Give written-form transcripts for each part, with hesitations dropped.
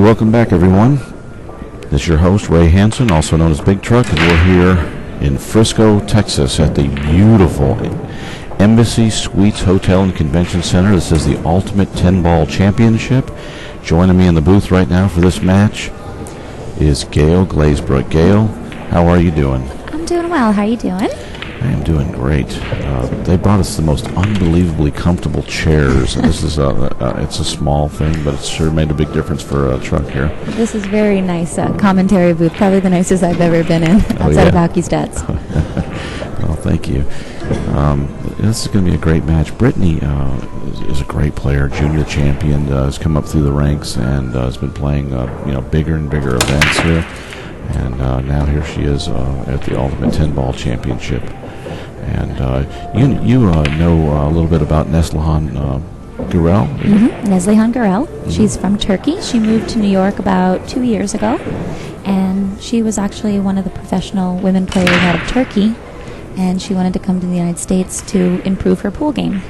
welcome back, everyone. This is your host, Ray Hansen, also known as Big Truck, and we're here in Frisco, Texas, at the beautiful Embassy Suites Hotel and Convention Center. This is the Ultimate 10-Ball Championship. Joining me in the booth right now for this match is Gail Glazebrook. Gail, how are you doing? I'm doing well. How are you doing? I am doing great. They brought us the most unbelievably comfortable chairs. This is it's a small thing, but it's sure made a big difference for a truck here. This is very nice commentary booth. Probably the nicest I've ever been in outside of Hockey Stats. Well, thank you. This is going to be a great match. Brittany is a great player, junior champion, has come up through the ranks and has been playing bigger and bigger events here. And now here she is at the Ultimate 10-Ball Championship. And you know a little bit about Neslihan Gurel? Mm-hmm. Neslihan Gurel. Mm-hmm. She's from Turkey. She moved to New York about 2 years ago. And she was actually one of the professional women players out of Turkey. And she wanted to come to the United States to improve her pool game.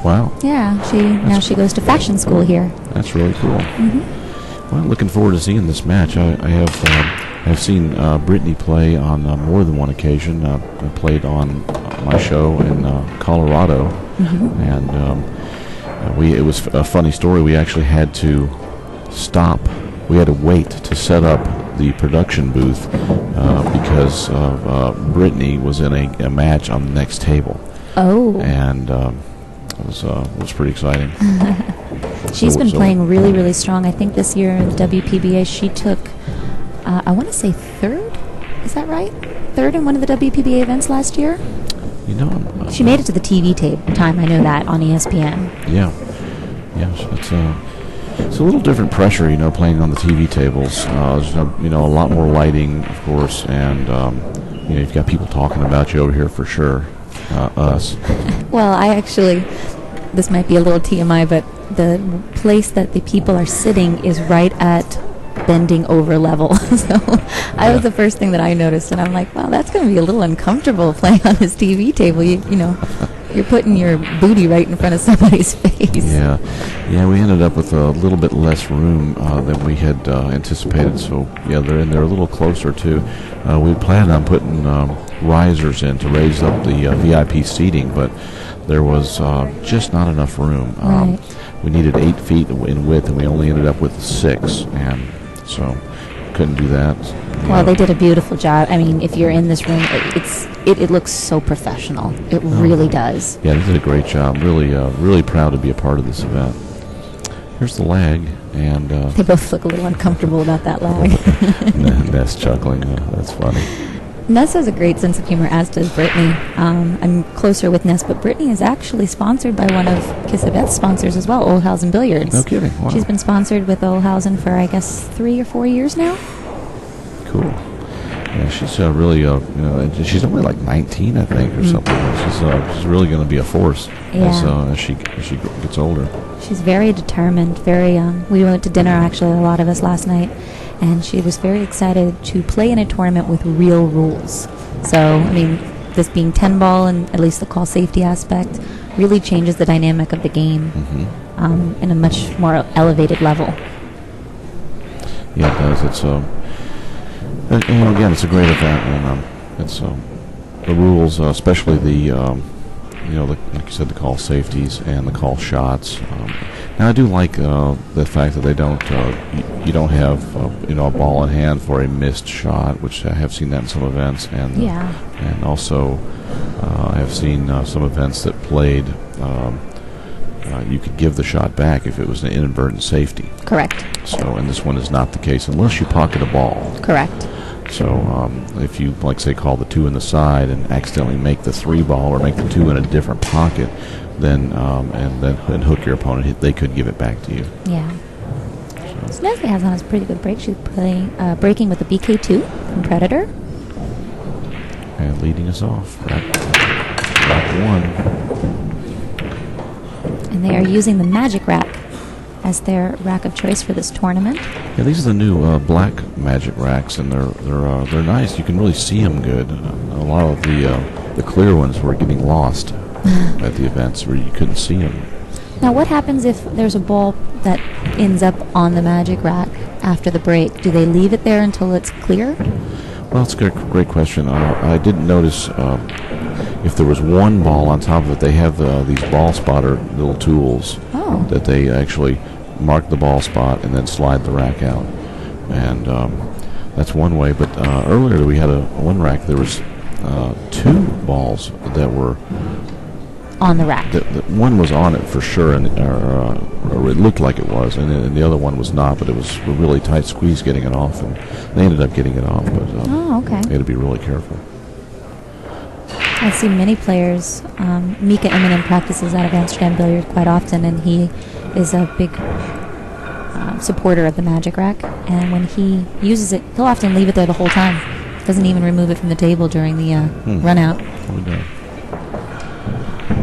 Wow. Yeah. She goes to fashion school here. That's really cool. Mm-hmm. Well, looking forward to seeing this match. I've seen Brittany play on more than one occasion. I played on my show in Colorado, and it was a funny story. We actually had to stop. We had to wait to set up the production booth because Brittany was in a match on the next table. Oh. And it was pretty exciting. She's been playing really, really strong. I think this year in the WPBA she took, I want to say third. Is that right? Third in one of the WPBA events last year? She made it to the TV time. I know that on ESPN. Yeah. It's a little different pressure, playing on the TV tables. There's a lot more lighting, of course, and you've got people talking about you over here for sure. Us. Well, this might be a little TMI, but the place that the people are sitting is right at bending over level. So that was the first thing that I noticed, and I'm like, wow, that's going to be a little uncomfortable playing on this TV table. You're putting your booty right in front of somebody's face. Yeah, we ended up with a little bit less room than we had anticipated. So they're in there a little closer too. We planned on putting risers in to raise up the VIP seating, but there was just not enough room. Right. We needed 8 feet in width, and we only ended up with 6, and so couldn't do that. Well, they did a beautiful job. I mean, if you're in this room, it looks so professional. It really does. Yeah, they did a great job. Really proud to be a part of this event. Here's the lag, and they both look a little uncomfortable about that lag. Ness chuckling. That's funny. Ness has a great sense of humor, as does Brittany. I'm closer with Ness, but Brittany is actually sponsored by one of Kisabeth's sponsors as well, Olhausen Billiards. No kidding. Wow. She's been sponsored with Olhausen for, I guess, 3 or 4 years now. Cool. Yeah, she's really, she's only like 19, I think, or something. She's really going to be a force as she gets older. She's very determined, very young. We went to dinner, actually, a lot of us last night, and she was very excited to play in a tournament with real rules. So, I mean, this being 10-ball and at least the call safety aspect really changes the dynamic of the game in a much more elevated level. Yeah, it does. It's and again, it's a great event, and it's the rules, especially the like you said, the call safeties and the call shots. Now, I do like the fact that they don't you don't have a ball in hand for a missed shot, which I have seen that in some events, and also I have seen some events that played. You could give the shot back if it was an inadvertent safety. Correct. So, and this one is not the case unless you pocket a ball. Correct. So, if you, like, say, call the 2 in the side and accidentally make the 3 ball or make the 2 in a different pocket, then and hook your opponent, they could give it back to you. Yeah. So Neslihan has on a pretty good break. She's playing breaking with the BK2 from Predator. And leading us off. Rack 1. And they are using the Magic Rack as their rack of choice for this tournament. Yeah, these are the new black Magic Racks, and they're nice. You can really see them good. A lot of the clear ones were getting lost at the events where you couldn't see them. Now, what happens if there's a ball that ends up on the magic rack after the break? Do they leave it there until it's clear? Well, that's a great question. I didn't notice if there was one ball on top of it. They have these ball spotter little tools that they actually mark the ball spot and then slide the rack out. And that's one way. But earlier we had one rack. There was 2 balls that were on the rack. One was on it for sure, and or it looked like it was, and the other one was not. But it was a really tight squeeze getting it off, and they ended up getting it off. But okay. They had to be really careful. I see many players. Mika Eminem practices out of Amsterdam Billiard quite often, and he is a big supporter of the magic rack. And when he uses it, he'll often leave it there the whole time. Doesn't even remove it from the table during the run out.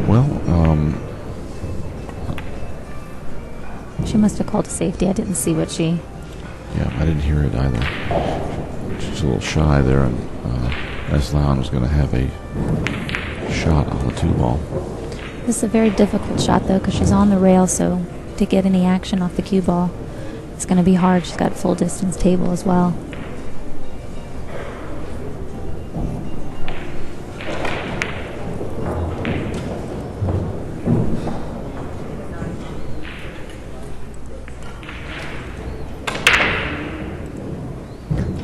Well, she must have called to safety. I didn't see what she... Yeah, I didn't hear it either. She's a little shy there, and Neslihan was going to have a shot on the 2-ball. This is a very difficult shot, though, because she's on the rail, so to get any action off the cue ball, it's going to be hard. She's got full distance table as well.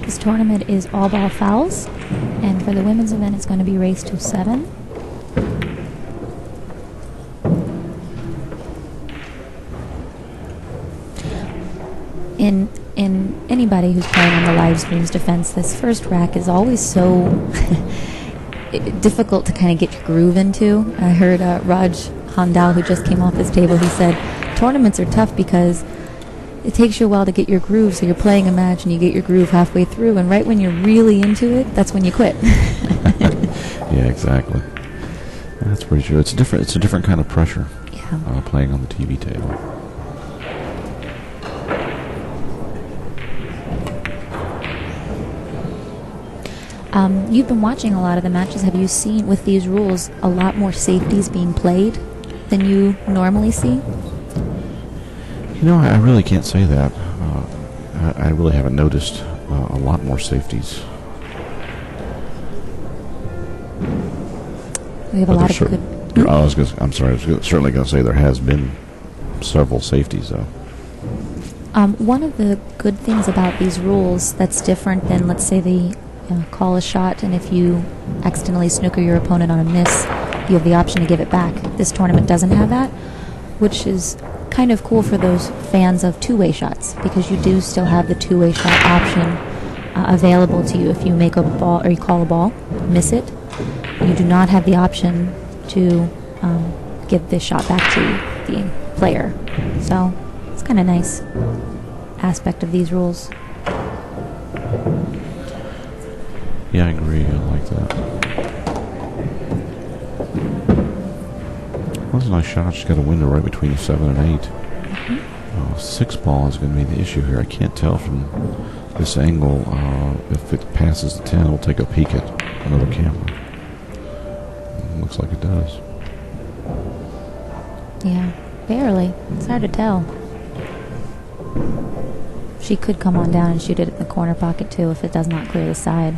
This tournament is all ball fouls, and for the women's event it's going to be race to 7. In anybody who's playing on the live stream's defense, this first rack is always so difficult to kind of get your groove into. I heard Raj Handal, who just came off this table, he said tournaments are tough because it takes you a while to get your groove. So you're playing a match and you get your groove halfway through, and right when you're really into it, that's when you quit. Yeah, exactly. That's pretty true. It's a different kind of pressure. Yeah. Playing on the TV table. You've been watching a lot of the matches. Have you seen, with these rules, a lot more safeties being played than you normally see? You know, I really can't say that. I really haven't noticed a lot more safeties. We have a lot of good... I'm sorry. I was certainly going to say there has been several safeties, though. One of the good things about these rules that's different than, let's say, the call a shot, and if you accidentally snooker your opponent on a miss, you have the option to give it back. This tournament doesn't have that, which is kind of cool for those fans of two-way shots, because you do still have the two-way shot option available to you. If you make a ball or you call a ball, miss it, you do not have the option to give this shot back to the player. So it's kind of nice aspect of these rules. Yeah, I agree. I like that. That's a nice shot. She's got a window right between 7 and 8. Mm-hmm. 6 ball is going to be the issue here. I can't tell from this angle if it passes the 10. We'll take a peek at another camera. Looks like it does. Yeah, barely. It's hard to tell. She could come on down and shoot it in the corner pocket too if it does not clear the side.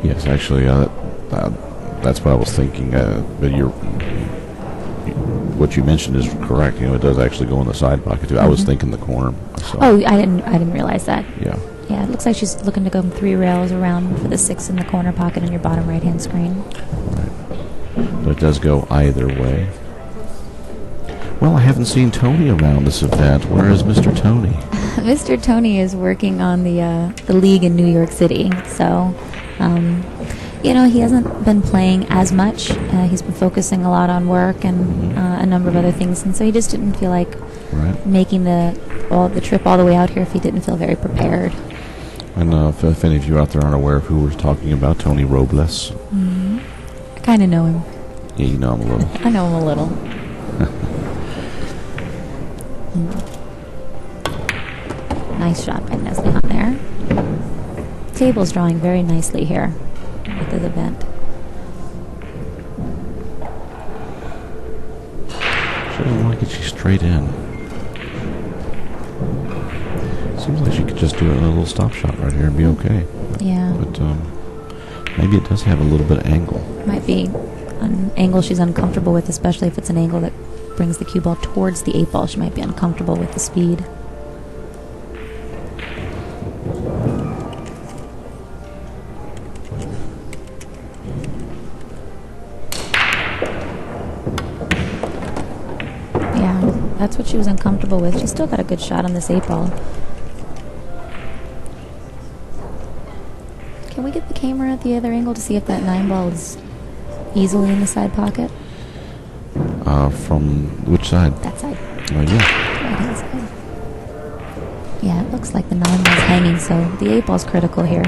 Yes, actually, that's what I was thinking. But what you mentioned is correct. You know, it does actually go in the side pocket too. Mm-hmm. I was thinking the corner. So. Oh, I didn't realize that. Yeah. Yeah, it looks like she's looking to go 3 rails around for the 6 in the corner pocket on your bottom right-hand screen. Right. But it does go either way. Well, I haven't seen Tony around this event. Where is Mr. Tony? Mr. Tony is working on the league in New York City. So, he hasn't been playing as much. He's been focusing a lot on work and a number of other things, and so he just didn't feel like making the trip all the way out here if he didn't feel very prepared. And if any of you out there aren't aware of who we're talking about, Tony Robles. Mm-hmm. I kind of know him. Yeah, you know him a little. I know him a little. Nice shot by Neslihan there. table's drawing very nicely here with this event. She doesn't want to get you straight in. Seems like she could just do a little stop shot right here and be okay. Yeah. But maybe it does have a little bit of angle. Might be an angle she's uncomfortable with, especially if it's an angle that brings the cue ball towards the 8 ball. She might be uncomfortable with the speed. Yeah, that's what she was uncomfortable with. She's still got a good shot on this 8 ball. Can we get the camera at the other angle to see if that 9 ball is easily in the side pocket? From which side? That side. Yeah. Right-hand side. Yeah, it looks like the 9 ball's hanging, so the 8 ball's critical here.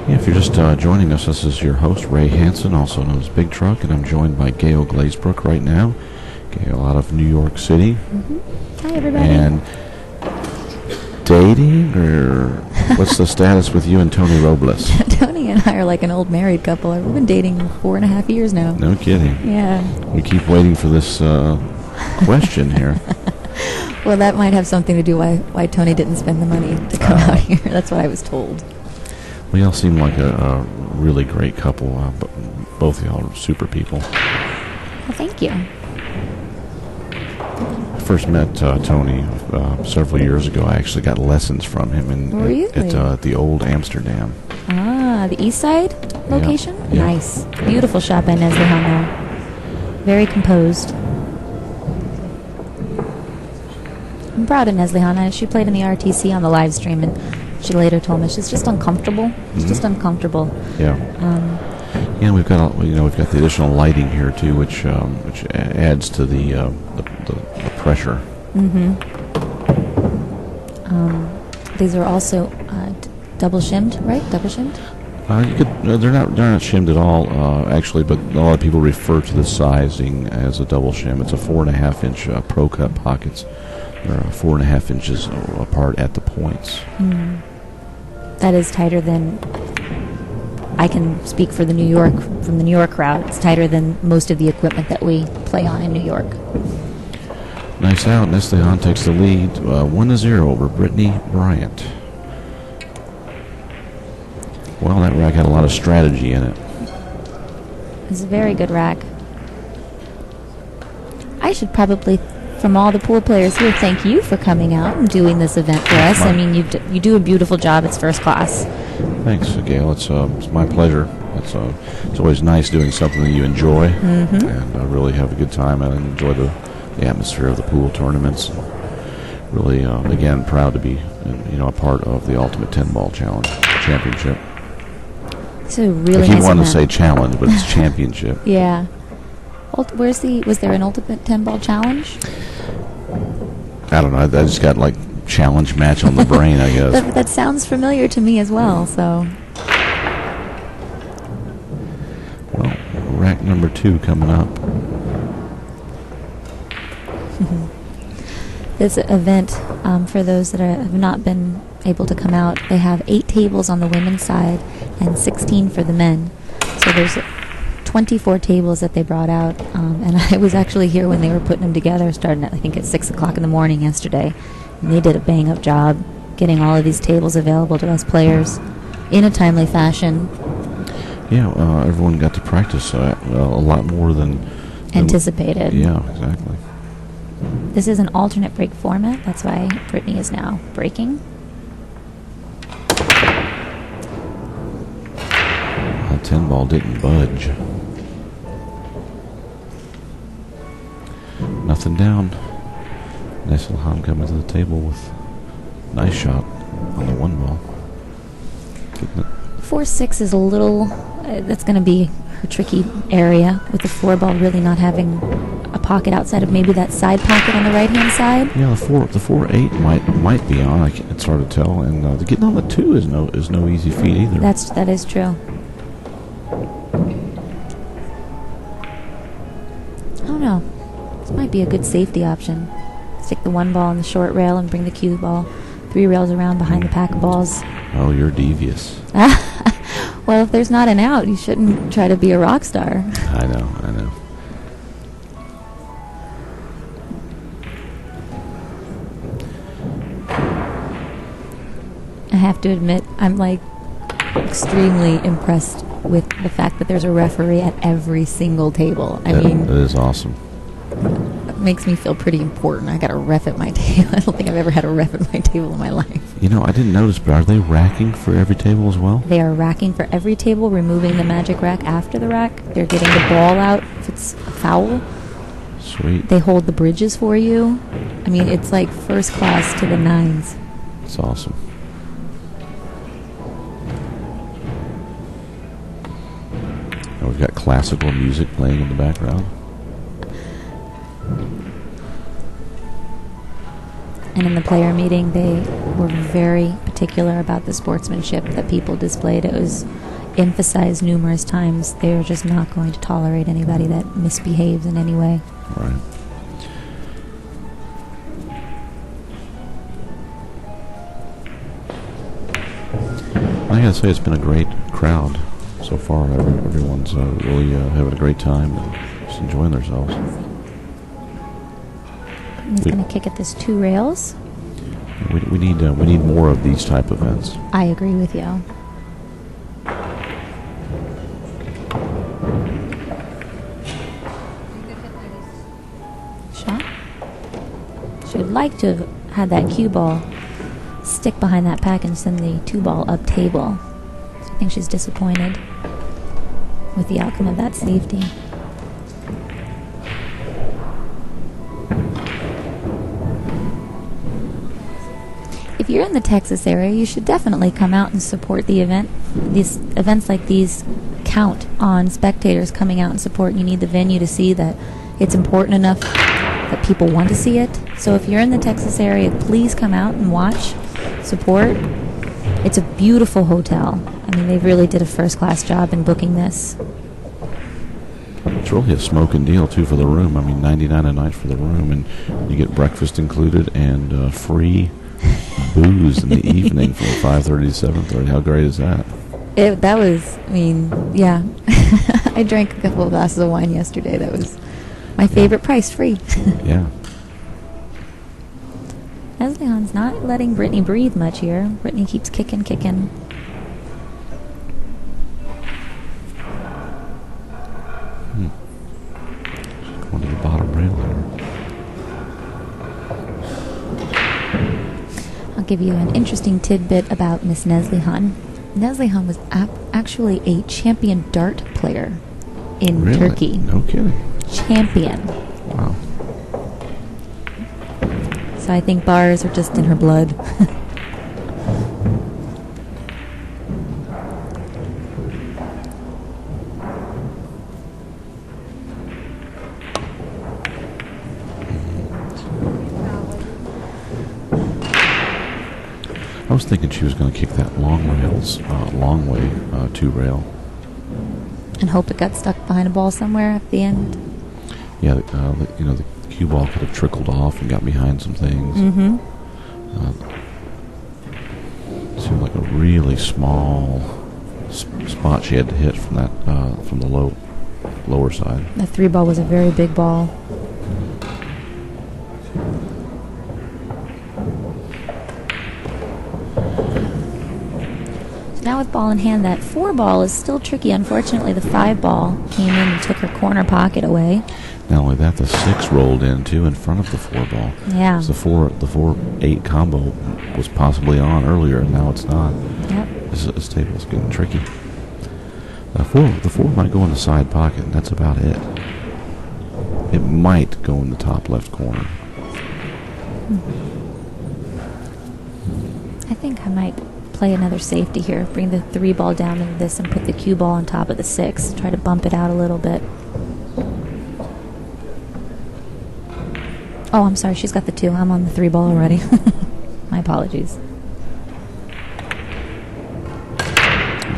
Yeah, if you're just joining us, this is your host, Ray Hansen, also known as Big Truck, and I'm joined by Gail Glazebrook right now. Gail out of New York City. Mm-hmm. Hi, everybody. And dating, or what's the status with you and Tony Robles? Tony and I are like an old married couple. We've been dating 4.5 years now. No kidding. Yeah. We keep waiting for this question here. Well, that might have something to do why Tony didn't spend the money to come out here. That's what I was told. We all seem like a really great couple. Both of y'all are super people. Well, thank you. I first met Tony several years ago. I actually got lessons from him at the old Amsterdam. Ah, the East Side location? Yeah. Nice. Beautiful shop by Neslihan there. Very composed. I'm proud of Neslihan. She played in the RTC on the live stream, and she later told me she's just uncomfortable. She's just uncomfortable. Yeah. Yeah, we've got the additional lighting here too, which adds to the pressure. Mm-hmm. These are also double shimmed, right? Double shimmed. They're not shimmed at all, actually, but a lot of people refer to the sizing as a double shim. It's a 4.5-inch Pro Cut pockets. They're 4.5 inches apart at the points. Mm. That is tighter than. I can speak for the New York crowd. It's tighter than most of the equipment that we play on in New York. Nice out. Neslihan takes the lead, 1-0 over Brittany Bryant. Well, that rack had a lot of strategy in it. It's a very good rack. I should probably, from all the pool players here, thank you for coming out and doing this event for us. I mean, you do a beautiful job. It's first class. Thanks, Gail. It's my pleasure. It's always nice doing something that you enjoy, and really have a good time and enjoy the atmosphere of the pool tournaments. Really, again, proud to be a part of the Ultimate 10 Ball Challenge Championship. It's a really I nice wanted to event. say challenge, but it's championship. Yeah. Was there an Ultimate 10 Ball Challenge? I don't know. I just got like challenge match on the brain, I guess. That sounds familiar to me as well. So. Well, rack number 2 coming up. This event, for those that have not been able to come out, they have 8 tables on the women's side and 16 for the men. So there's 24 tables that they brought out, and I was actually here when they were putting them together, starting at, I think, at 6 o'clock in the morning yesterday. And they did a bang-up job getting all of these tables available to us players in a timely fashion. Yeah, everyone got to practice a lot more than Anticipated. Yeah, exactly. This is an alternate break format. That's why Brittany is now breaking. The 10 ball didn't budge. Nothing down. Neslihan coming to the table with a nice shot on the 1 ball. 4-6 is a little. That's going to be a tricky area with the 4 ball really not having a pocket outside of maybe that side pocket on the right hand side. Yeah, the 4-8 might be on. It's hard to tell. And getting on the 2 is no easy feat either. That is true. I don't know. This might be a good safety option. Stick the 1 ball on the short rail and bring the cue ball 3 rails around behind the pack of balls. Oh, you're devious. Well, if there's not an out, you shouldn't try to be a rock star. I know. I have to admit, I'm like extremely impressed with the fact that there's a referee at every single table. I mean, it is awesome. it makes me feel pretty important. I got a ref at my table. I don't think I've ever had a ref at my table in my life. You know, I didn't notice, but are they racking for every table as well? They are racking for every table, removing the magic rack after the rack. They're getting the ball out if it's a foul. Sweet. They hold the bridges for you. I mean, it's like first class to the nines. It's awesome. And we've got classical music playing in the background. And in the player meeting, they were very particular about the sportsmanship that people displayed. It was emphasized numerous times. They are just not going to tolerate anybody that misbehaves in any way. Right. I gotta say, it's been a great crowd so far. Everyone's really having a great time and just enjoying themselves. He's going to kick at this 2 rails. We need more of these type events. I agree with you. Shot. Should like to have had that cue ball stick behind that pack and send the 2 ball up table. So I think she's disappointed with the outcome of that safety. If you're in the Texas area, you should definitely come out and support the event. These events like these count on spectators coming out and support. You need the venue to see that it's important enough that people want to see it. So if you're in the Texas area, please come out and watch, support. It's a beautiful hotel. I mean, they really did a first-class job in booking this. It's really a smoking deal, too, for the room. I mean, $99 a night for the room, and you get breakfast included and free booze in the evening from 5:30 to 7:30. How great is that? That was, I mean, yeah. I drank a couple of glasses of wine yesterday. That was my favorite price, free. Yeah. Neslihan's not letting Brittany breathe much here. Brittany keeps kicking. She's going to the bottom rail there. I'll give you an interesting tidbit about Miss Neslihan. Neslihan was actually a champion dart player in Turkey. No kidding. Champion. Wow. So I think bars are just in her blood. I was thinking she was going to kick that long way 2 rail. And hope it got stuck behind a ball somewhere at the end. Yeah, the cue ball could have trickled off and got behind some things. Mm-hmm. It seemed like a really small spot she had to hit from that from the lower side. The 3 ball was a very big ball. Now with ball in hand, that 4 ball is still tricky. Unfortunately, the 5 ball came in and took her corner pocket away. Not only that, the 6 rolled in too in front of the 4 ball. Yeah. So the 4-8 combo was possibly on earlier, and now it's not. Yep. This table's getting tricky. The 4 might go in the side pocket, and that's about it. It might go in the top left corner. I think I might play another safety here. Bring the 3 ball down into this and put the cue ball on top of the 6. Try to bump it out a little bit. Oh, I'm sorry. She's got the 2. I'm on the 3 ball already. My apologies.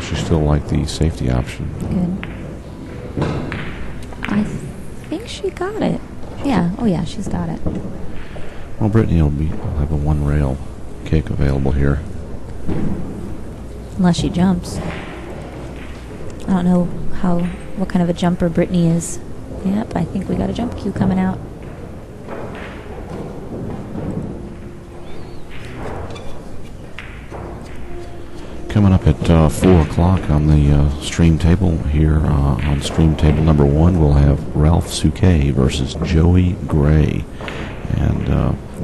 She still liked the safety option. Good. I think she got it. Yeah. Oh, yeah. She's got it. Well, Brittany will have a 1 rail kick available here. Unless she jumps. I don't know what kind of a jumper Brittany is. Yep, I think we got a jump cue coming out. Coming up at 4 o'clock on the stream table here, on stream table number 1, we'll have Ralph Souquet versus Joey Gray. And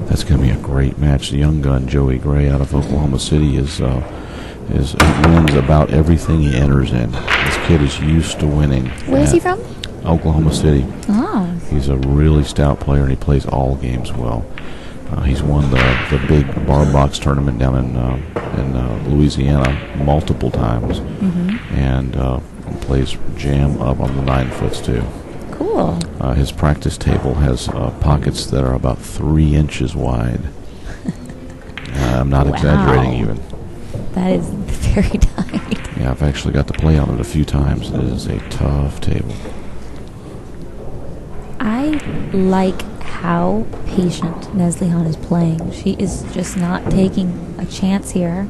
that's going to be a great match. The young gun, Joey Gray, out of Oklahoma City, wins about everything he enters in. This kid is used to winning. Where is he from? Oklahoma City. Oh. He's a really stout player, and he plays all games well. He's won the big bar box tournament down in Louisiana multiple times, and plays jam up on the 9-foots too. Cool. His practice table has pockets that are about 3 inches wide. I'm not exaggerating even. That is very tight. Yeah, I've actually got to play on it a few times. It is a tough table. I like how patient Neslihan is playing. She is just not taking a chance here.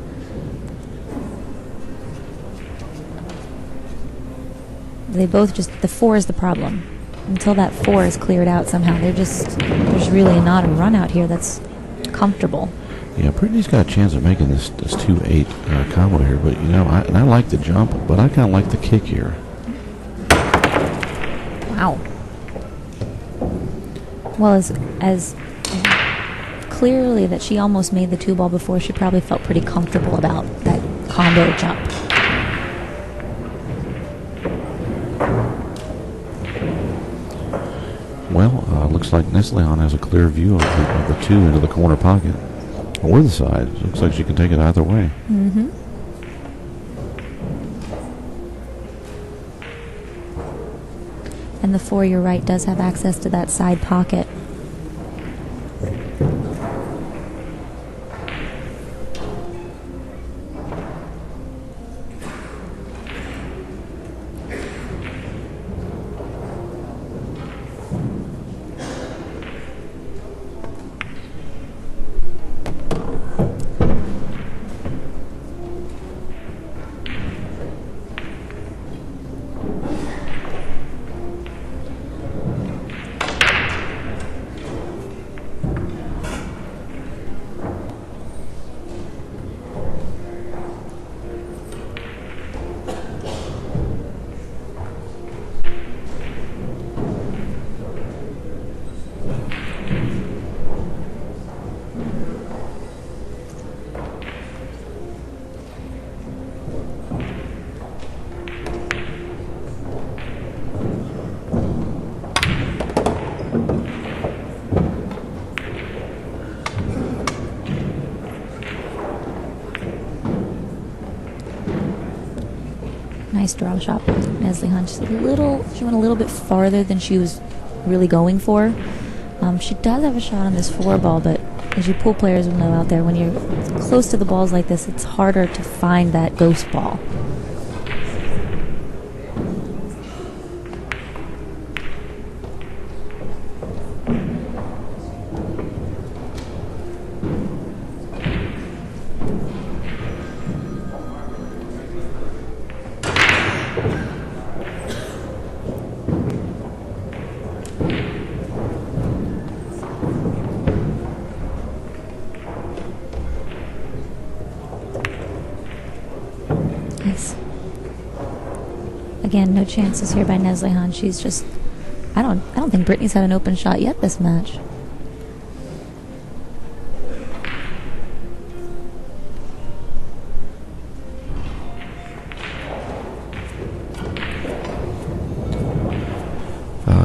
They both the 4 is the problem. Until that 4 is cleared out somehow, there's really not a run out here that's comfortable. Yeah, Brittany's got a chance of making this 2-8 combo here, but I like the jump, but I kind of like the kick here. Wow. Well, as clearly that she almost made the 2-ball before, she probably felt pretty comfortable about that combo jump. Well, looks like Neslihan has a clear view of the 2 into the corner pocket. Or the side. Looks like she can take it either way. Mm-hmm. And the 4, you're right, does have access to that side pocket. Nice draw shot, Neslihan. She went a little bit farther than she was really going for. She does have a shot on this 4-ball, but as you pool players will know out there, when you're close to the balls like this, it's harder to find that ghost ball. Again, no chances here by Neslihan. She's just, I don't think Brittany's had an open shot yet this match.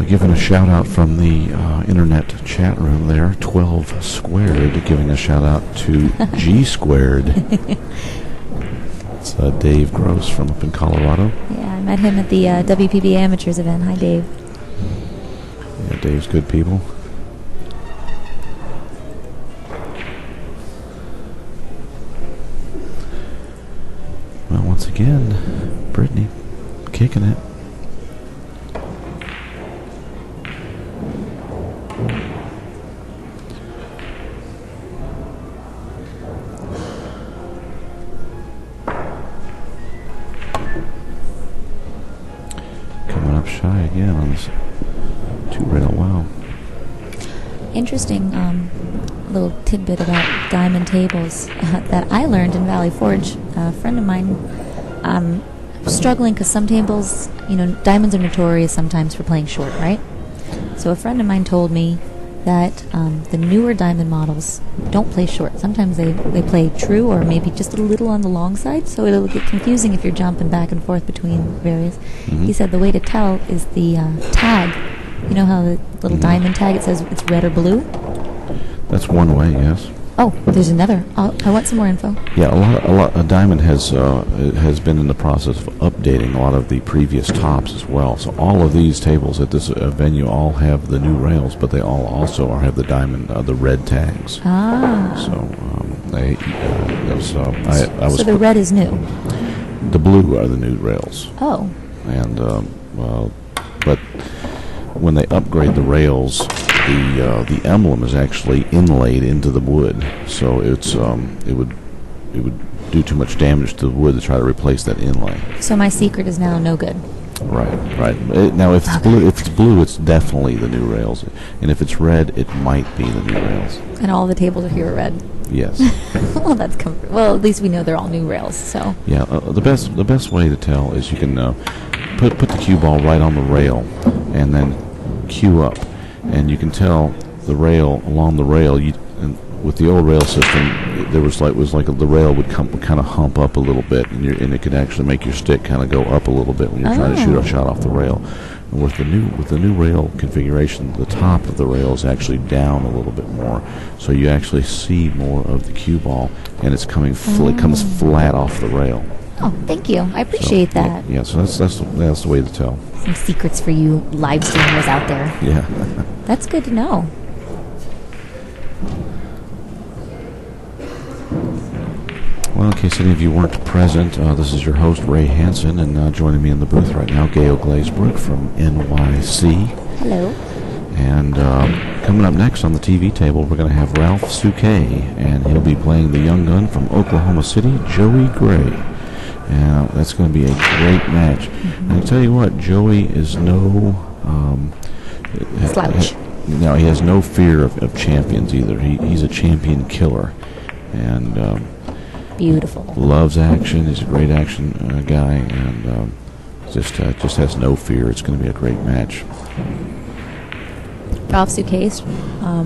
Giving a shout out from the internet chat room there, 12 Squared, giving a shout out to G Squared. It's Dave Gross from up in Colorado. Yeah, I met him at the WPB Amateurs event. Hi, Dave. Yeah, Dave's good people. Well, once again, Brittany kicking it. high again on this 2-rail. Wow. Interesting little tidbit about diamond tables that I learned in Valley Forge. A friend of mine struggling because some tables, diamonds are notorious sometimes for playing short, right? So a friend of mine told me that the newer diamond models don't play short. Sometimes they play true or maybe just a little on the long side, so it'll get confusing if you're jumping back and forth between various. Mm-hmm. He said the way to tell is the tag. You know how the little diamond tag, it says it's red or blue? That's one way, yes. Oh, there's another. I want some more info. Yeah, a diamond has been in the process of updating a lot of the previous tops as well. So all of these tables at this venue all have the new rails, but they all also have the diamond, the red tags. Ah. So I was. So the red is new. The blue are the new rails. Oh. And but when they upgrade the rails, the emblem is actually inlaid into the wood, so it would do too much damage to the wood to try to replace that inlay. So my secret is now no good. Right. Now, if it's blue, it's definitely the new rails, and if it's red, it might be the new rails. And all the tables are here are red. Yes. Well, that's well. At least we know they're all new rails. So. Yeah. The best way to tell is you can put the cue ball right on the rail, and then cue up. And you can tell the rail along the rail. And with the old rail system, the rail would kind of hump up a little bit, and it could actually make your stick kind of go up a little bit when you're trying to shoot a shot off the rail. And with the new rail configuration, the top of the rail is actually down a little bit more, so you actually see more of the cue ball, and it comes flat off the rail. Oh, thank you. I appreciate that. Yeah, so that's the way to tell. Some secrets for you live streamers out there. Yeah. That's good to know. Well, in case any of you weren't present, this is your host, Ray Hansen, and joining me in the booth right now, Gail Glazebrook from NYC. Hello. And coming up next on the TV table, we're going to have Ralph Souquet, and he'll be playing the young gun from Oklahoma City, Joey Gray. And that's going to be a great match. Mm-hmm. And I tell you what, Joey is no slouch. No, he has no fear of champions either. He's a champion killer, and beautiful. Loves action. He's a great action guy, and just has no fear. It's going to be a great match. Ralph Souquet,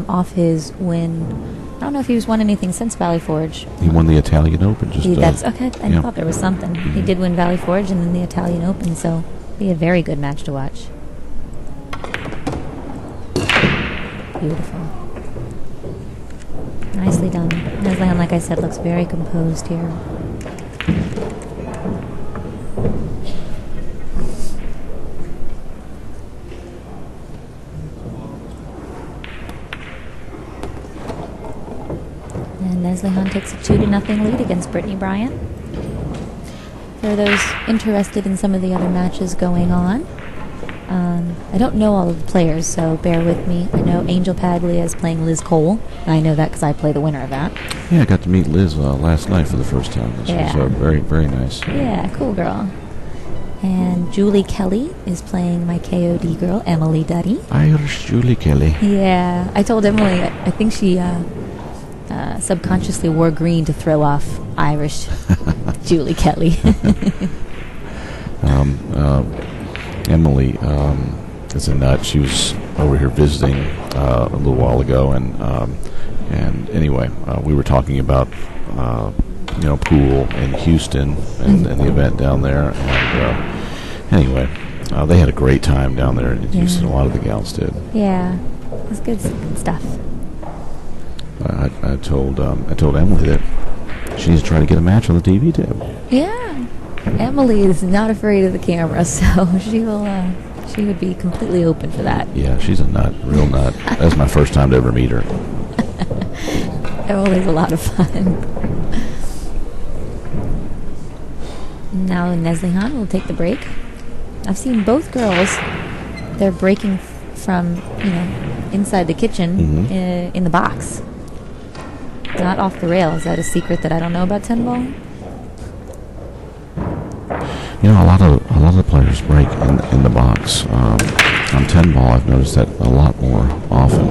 off his win. I don't know if he's won anything since Valley Forge. He won the Italian Open. That's okay. I thought there was something. Mm-hmm. He did win Valley Forge and then the Italian Open, so it'll be a very good match to watch. Beautiful. Nicely done. Neslihan, like I said, looks very composed here. And Neslihan takes a 2-0 lead against Brittany Bryant. For those interested in some of the other matches going on, I don't know all of the players, so bear with me. I know Angel Paglia is playing Liz Cole. I know that because I play the winner of that. Yeah, I got to meet Liz last night for the first time. This was very, very nice. Yeah, cool girl. And Julie Kelly is playing my KOD girl, Emily Duddy. Irish Julie Kelly. Yeah, I told Emily, I think she subconsciously wore green to throw off Irish Julie Kelly. Emily is a nut. She was over here visiting a little while ago, and anyway, we were talking about pool in Houston and the event down there, and anyway, they had a great time down there in Houston. A lot of the gals did. Yeah, it was good stuff. I told Emily that she needs to try to get a match on the TV table. Yeah. Emily is not afraid of the camera, so she would be completely open for that. Yeah, she's a nut, real nut. That was my first time to ever meet her. Emily's a lot of fun. Now Neslihan will take the break. I've seen both girls. They're breaking from inside the kitchen in the box, not off the rail. Is that a secret that I don't know about 10 ball? A lot of the players break in the box. On 10 ball, I've noticed that a lot more often.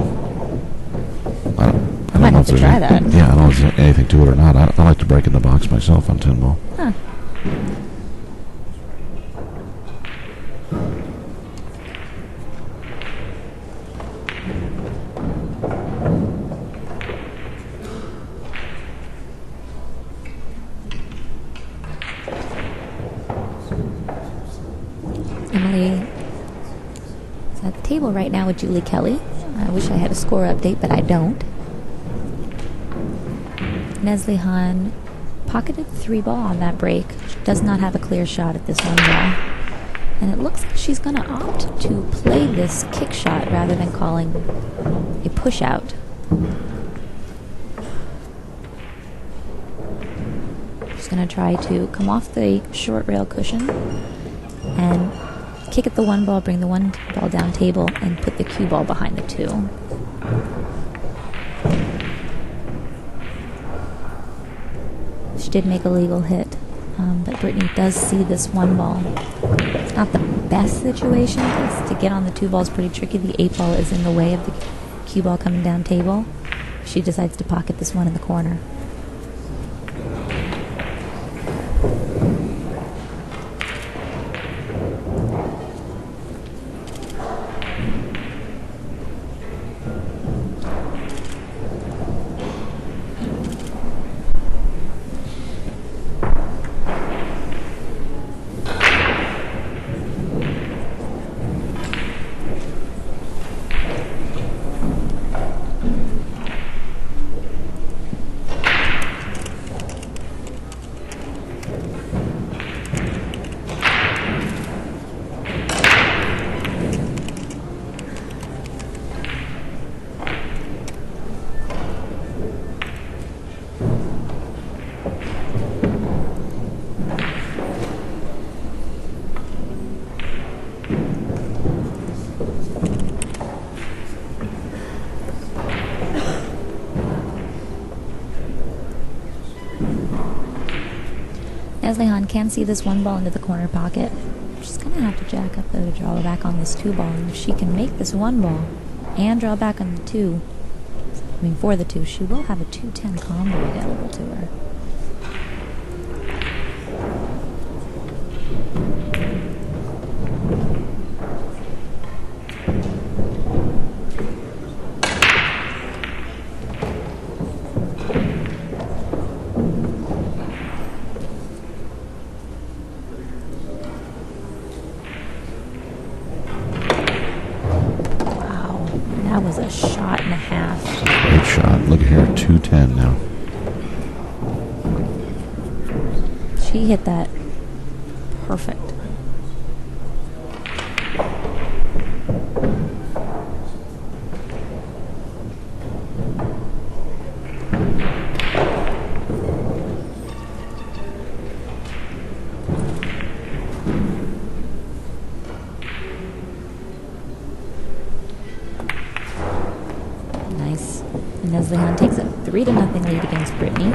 I might have to try that. Yeah, I don't know if there's anything to it or not. I like to break in the box myself on 10 ball. Huh. Emily is at the table right now with Julie Kelly. I wish I had a score update, but I don't. Neslihan pocketed 3 ball on that break. She does not have a clear shot at this 1 ball. And it looks like she's going to opt to play this kick shot rather than calling a push out. She's going to try to come off the short rail cushion and kick at the 1 ball, bring the 1 ball down table, and put the cue ball behind the 2. She did make a legal hit, but Brittany does see this 1 ball. It's not the best situation because to get on the 2 ball is pretty tricky. The 8 ball is in the way of the cue ball coming down table. She decides to pocket this 1 in the corner. Neslihan can see this 1 ball into the corner pocket. She's going to have to jack up though to draw back on this 2 ball. And if she can make this 1 ball and draw back on the 2, for the 2, she will have a 2-10 combo available to her. That was a shot and a half. Great shot. Look at here, 210 now. She hit that perfect. Neslihan takes a 3-0 lead against Brittany.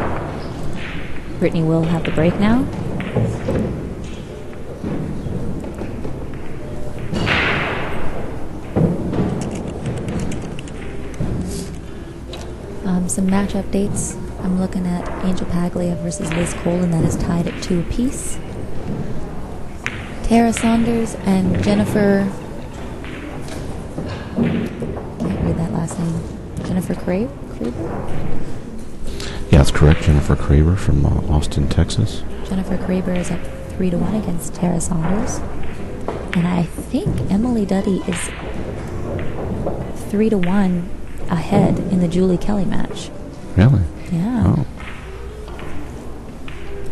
Brittany will have the break now. Some match updates. I'm looking at Angel Paglia versus Liz Cole, and that is tied at 2 apiece. Tara Saunders and Jennifer... can't read that last name. Jennifer Kraber? Yeah, that's correct. Jennifer Kraber from Austin, Texas. Jennifer Kraber is up 3-1 against Tara Saunders. And I think Emily Duddy is 3-1 ahead in the Julie Kelly match. Really? Yeah.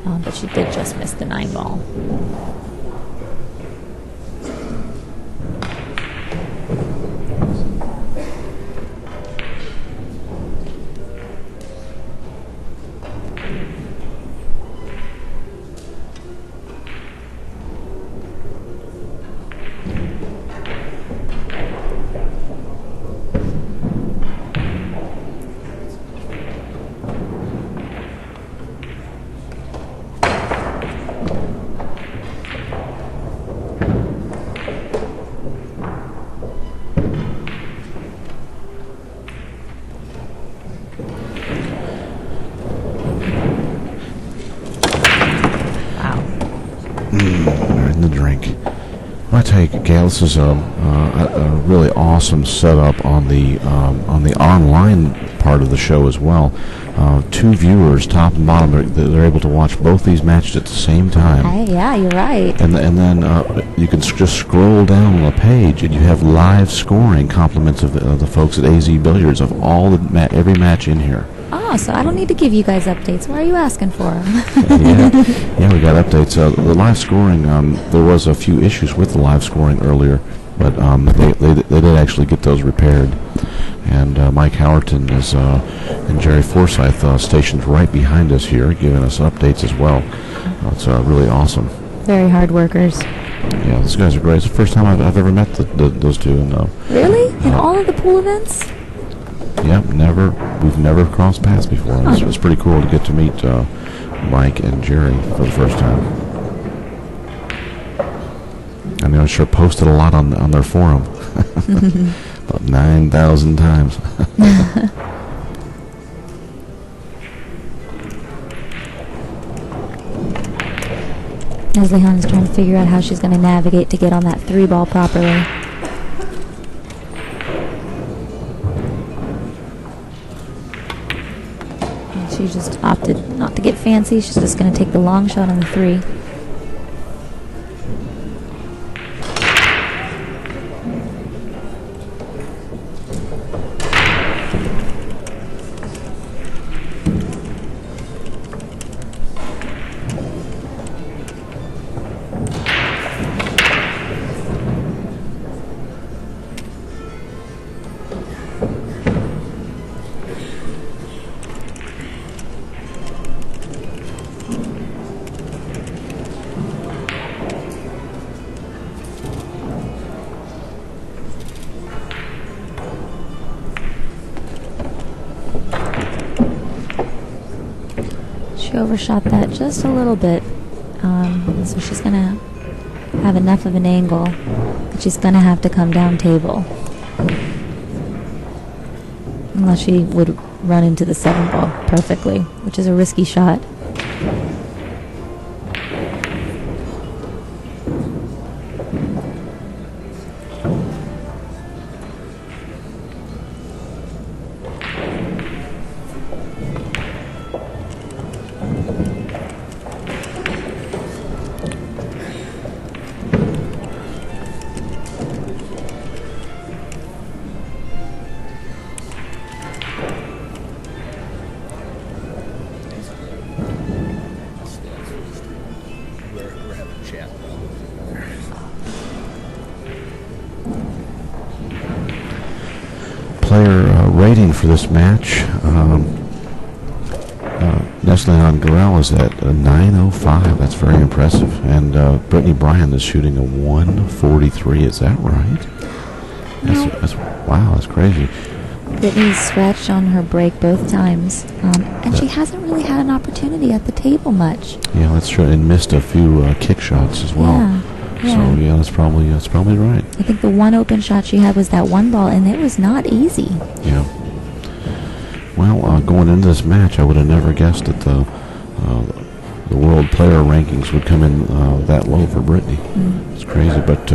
Oh. But she did just miss the 9 ball. Right in the drink. Well, I tell you, Gail, this is a really awesome setup on the online part of the show as well. Two viewers, top and bottom, they're able to watch both these matches at the same time. Hey, yeah, you're right. And then you can just scroll down on the page, and you have live scoring compliments of the folks at AZ Billiards of all every match in here. Oh, so I don't need to give you guys updates. Why are you asking for them? Yeah, we got updates. The live scoring, there was a few issues with the live scoring earlier, but they did actually get those repaired. And Mike Howerton and Jerry Forsyth stationed right behind us here, giving us updates as well. It's really awesome. Very hard workers. Yeah, those guys are great. It's the first time I've ever met those two. And, really? In all of the pool events? Yeah, we've never crossed paths before. Huh. It's pretty cool to get to meet Mike and Jerry for the first time. I mean, I sure posted a lot on their forum. About 9,000 times. Neslihan is trying to figure out how she's going to navigate to get on that 3-ball properly. She just opted not to get fancy. She's just going to take the long shot on the 3. She overshot that just a little bit, so she's going to have enough of an angle that she's going to have to come down table. Unless she would run into the 7-ball perfectly, which is a risky shot. Player rating for this match, Neslihan Gurel is at a 905. That's very impressive. And Brittany Bryant is shooting a 143. Is that right? Wow, that's crazy. Brittany's stretched on her break both times, and she hasn't really had an opportunity at the table much. Yeah, that's true. And missed a few kick shots as well. Yeah. So yeah, that's probably right. I think the one open shot she had was that 1 ball, and it was not easy. Yeah. Well, going into this match, I would have never guessed that the world player rankings would come in that low for Brittany. It's crazy, but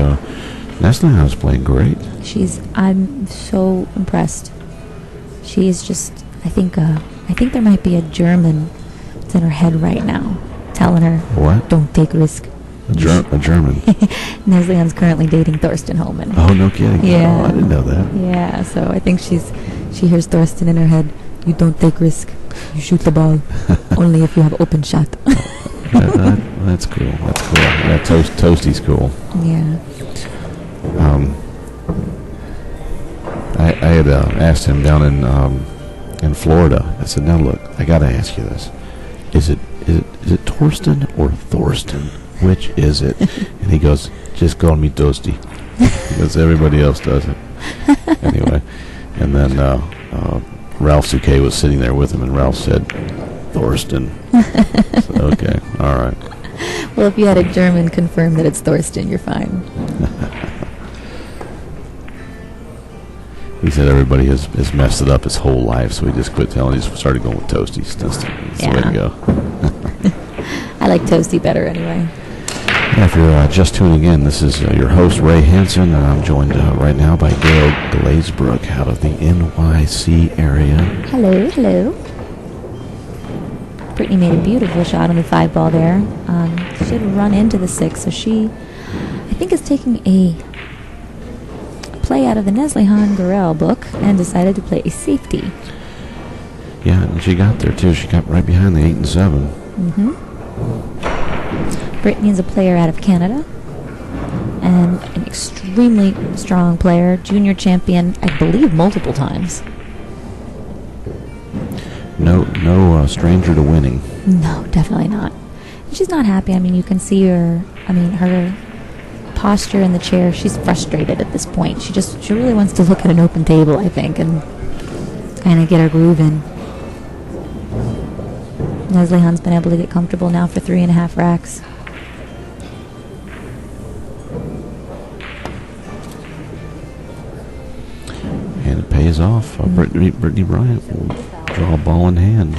Neslihan is playing great. I'm so impressed. She is just. I think there might be a German that's in her head right now, telling her, What? "Don't take risk." A German. Neslihan's currently dating Thorsten Holman. Oh, no kidding. Yeah. Oh, I didn't know that. Yeah, so I think she hears Thorsten in her head. You don't take risk. You shoot the ball only if you have open shot. That's cool. That's cool. Yeah, Toasty's cool. Yeah. I had asked him down in Florida. I said, "Now look, I got to ask you this: is it Torsten or Thorsten? Which is it?" And he goes, "Just call me Toasty," because everybody else does it. Anyway, and then Ralph Souquet was sitting there with him, and Ralph said, "Thorsten." So, okay, all right. Well, if you had a German confirm that it's Thorsten, you're fine. He said everybody has messed it up his whole life, so he just quit telling. He just started going with Toasties. That's the way to go. I like Toasty better anyway. Yeah, if you're just tuning in, this is your host, Ray Hansen, and I'm joined right now by Gail Glazebrook out of the NYC area. Hello, hello. Brittany made a beautiful shot on the 5 ball there. She had run into the 6, so she, I think, is taking a play out of the Neslihan Gurel book and decided to play a safety. Yeah, and she got there, too. She got right behind the 8 and 7. Brittany is a player out of Canada and an extremely strong player, junior champion, I believe, multiple times. No stranger to winning. No, definitely not. She's not happy. I mean, you can see her, her posture in the chair. She's frustrated at this point. She really wants to look at an open table, I think, and kind of get her groove in. Neslihan's been able to get comfortable now for 3.5 racks. And it pays off. Brittany Bryant will draw a ball in hand.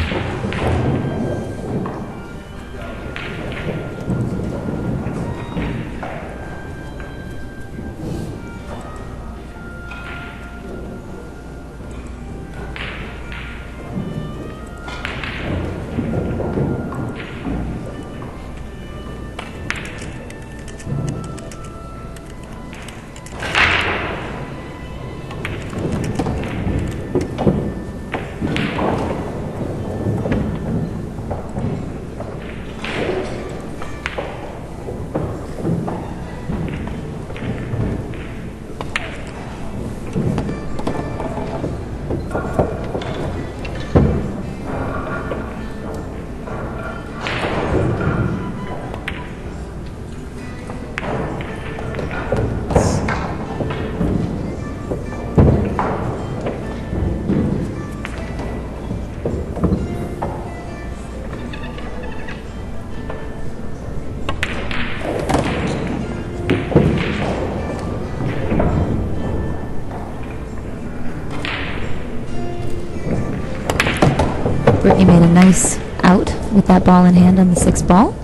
Brittany made a nice out with that ball in hand on the 6 ball,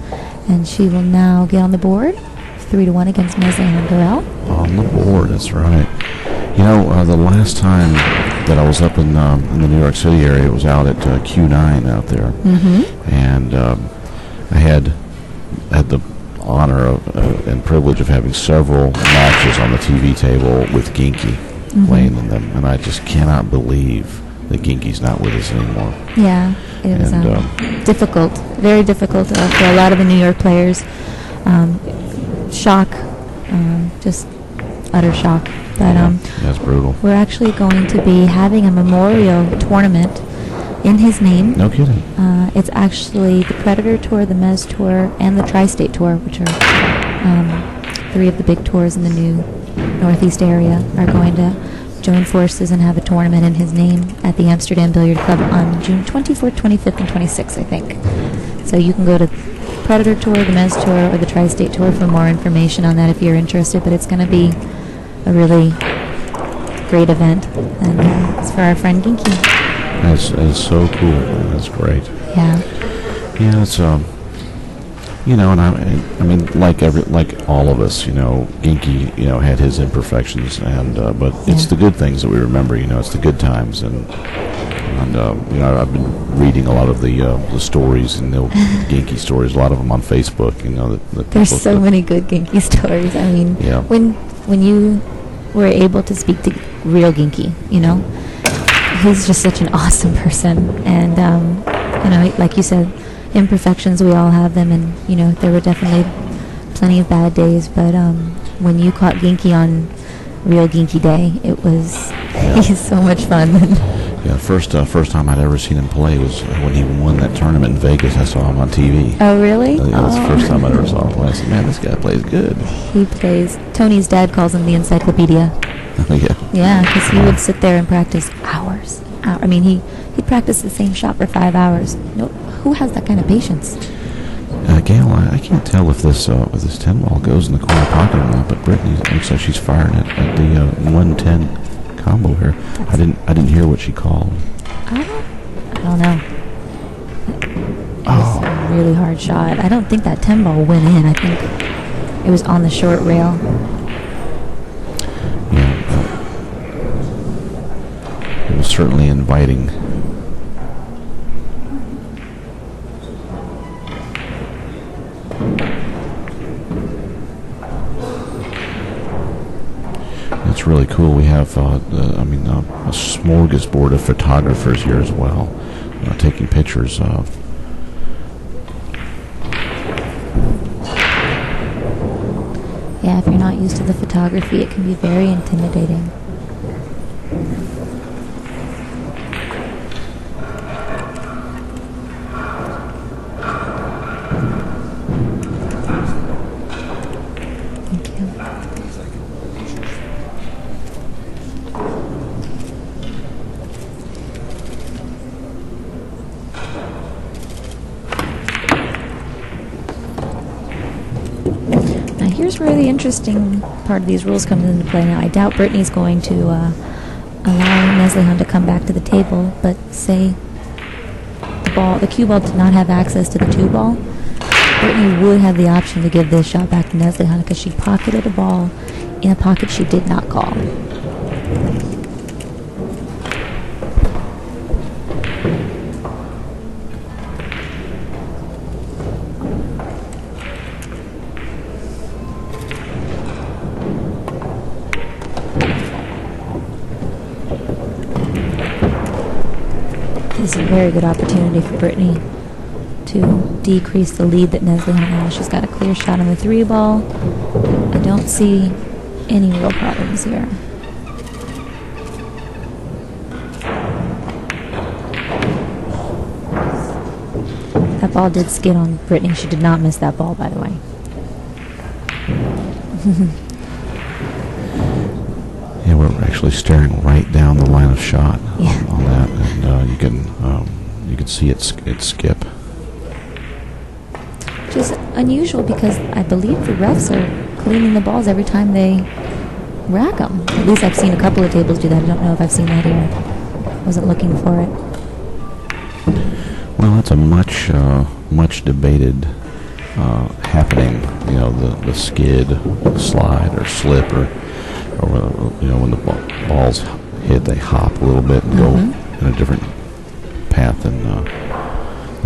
and she will now get on the board 3-1 against Neslihan Gurel. On the board, that's right. You know, the last time that I was up in the New York City area, it was out at Q9 out there, and I had the honor of, and privilege of having several matches on the TV table with Ginky playing in them, and I just cannot believe that Ginky's not with us anymore. Yeah, it was difficult, very difficult for a lot of the New York players. Shock, just utter shock. But that's brutal. We're actually going to be having a memorial tournament in his name. No kidding. It's actually the Predator Tour, the Mez Tour, and the Tri-State Tour, which are 3 of the big tours in the new Northeast area, are going to join forces and have a tournament in his name at the Amsterdam Billiard Club on June 24th, 25th, and 26th, I think. So you can go to Predator Tour, the Mez Tour, or the Tri-State Tour for more information on that if you're interested. But it's going to be a really great event, and it's for our friend Ginky. That's so cool. That's great. Yeah. Yeah, it's you know, and I mean, like all of us, you know, Ginky, you know, had his imperfections, and but it's the good things that we remember. You know, it's the good times, and you know, I've been reading a lot of the stories and the Ginky stories, a lot of them on Facebook. You know, that There's so many good Ginky stories. I mean, when you were able to speak to real Ginky, you know, he's just such an awesome person, and you know, like you said, imperfections, we all have them, and you know, there were definitely plenty of bad days, but when you caught Ginky on real Ginky day, it was he's so much fun. Yeah, first time I'd ever seen him play was when he won that tournament in Vegas. I saw him on TV. Oh, really? That was the first time I ever saw him play. I said, man, this guy plays good. He plays, Tony's dad calls him the encyclopedia. Yeah, because he would sit there and practice hours. I mean, he'd practice the same shot for 5 hours. No, who has that kind of patience? Gail, I can't tell if this 10 ball goes in the corner pocket or not, but Brittany looks like she's firing it at the 110 combo here. I didn't hear what she called. I don't know. It was a really hard shot. I don't think that 10 ball went in. I think It was on the short rail. Yeah, it was certainly inviting. It's really cool. We have, a smorgasbord of photographers here as well, taking pictures of. Yeah, if you're not used to the photography, it can be very intimidating. Thank you. Now here's where the interesting part of these rules comes into play. Now I doubt Brittany's going to allow Neslihan to come back to the table, but say the cue ball did not have access to the 2 ball, Brittany would have the option to give this shot back to Neslihan because she pocketed a ball in a pocket she did not call. This is a very good opportunity for Brittany to decrease the lead that Neslihan has. She's got a clear shot on the 3 ball. I don't see any real problems here. That ball did skid on Brittany. She did not miss that ball, by the way. Yeah, we're actually staring right down the line of shot on that, and you can see it skip. Which is unusual because I believe the refs are cleaning the balls every time they rack them. At least I've seen a couple of tables do that. I don't know if I've seen that here. Wasn't looking for it. Well, that's a much debated happening. You know, the skid, slide, or slip, or when the balls hit, they hop a little bit and go in a different path than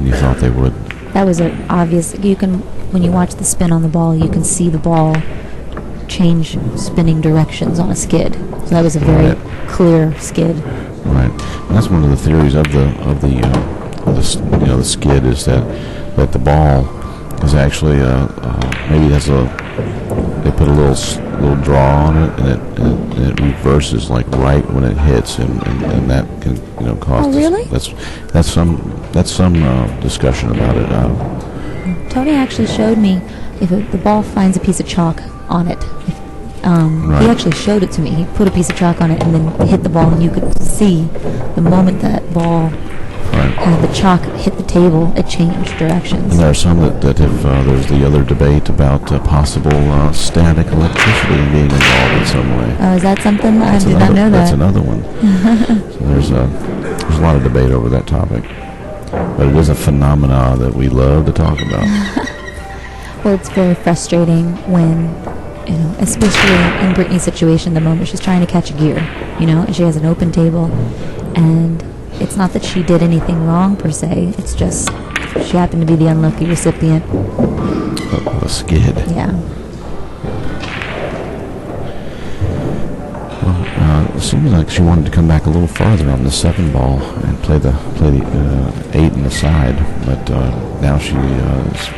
you thought they would. That was an obvious. When you watch the spin on the ball, you can see the ball change spinning directions on a skid. So that was a very clear skid. Right. And that's one of the theories of the skid is that the ball is actually maybe they put a little draw on it and it reverses like right when it hits and that can cause. Oh, really? That's some discussion about it. Tony actually showed me if the ball finds a piece of chalk on it. He actually showed it to me. He put a piece of chalk on it and then hit the ball, and you could see the moment that ball the chalk hit the table, it changed directions. And there are some that if there's the other debate about possible static electricity being involved in some way. Oh, is that something? I did not know that. That's another one. So there's a lot of debate over that topic. But it is a phenomena that we love to talk about. Well, it's very frustrating when, especially in Brittany's situation, the moment she's trying to catch a gear, and she has an open table, and it's not that she did anything wrong per se. It's just she happened to be the unlucky recipient. A skid. Yeah. Well, it seems like she wanted to come back a little farther on the 7 ball and play the 8 in the side, but now she is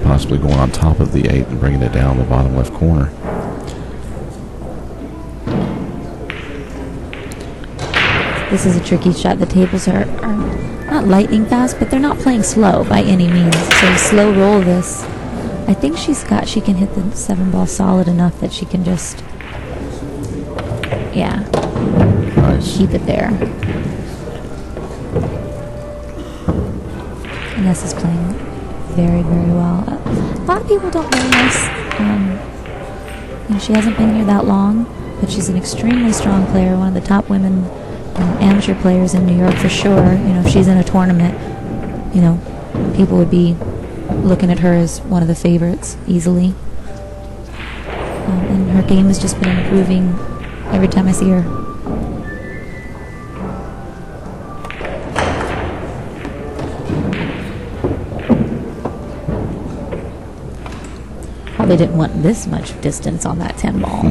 possibly going on top of the 8 and bringing it down the bottom left corner. This is a tricky shot. The tables are not lightning fast, but they're not playing slow by any means. So slow roll this. I think she can hit the 7 ball solid enough that she can just, nice. Keep it there. And this is playing very, very well. A lot of people don't know this. She hasn't been here that long, but she's an extremely strong player, one of the top women amateur players in New York for sure. If she's in a tournament, people would be looking at her as one of the favorites easily. And her game has just been improving every time I see her. Probably didn't want this much distance on that 10 ball.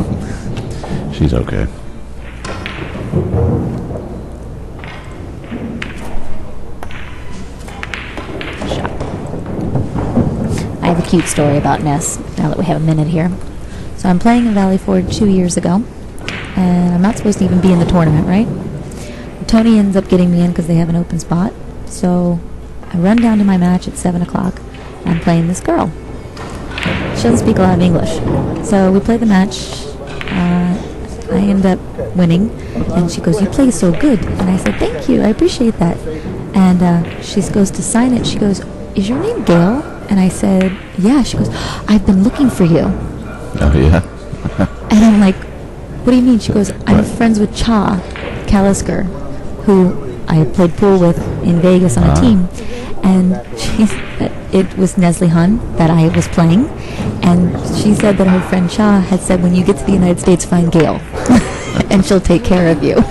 She's okay. Shot. I have a cute story about Ness, now that we have a minute here. So I'm playing in Valley Forge 2 years ago, and I'm not supposed to even be in the tournament, right? Tony ends up getting me in because they have an open spot. So I run down to my match at 7 o'clock. I'm playing this girl. She doesn't speak a lot of English. So we play the match. I end up winning. And she goes, "You play so good." And I said, "Thank you. I appreciate that." And she goes to sign it. She goes, "Is your name Gail?" And I said, "Yeah." She goes, "I've been looking for you." Oh, yeah? And I'm like, "What do you mean?" She goes, "I'm friends with Cha Kalisker, who I played pool with in Vegas on a team." And it was Neslihan that I was playing. And she said that her friend Cha had said, "When you get to the United States, find Gail, and she'll take care of you."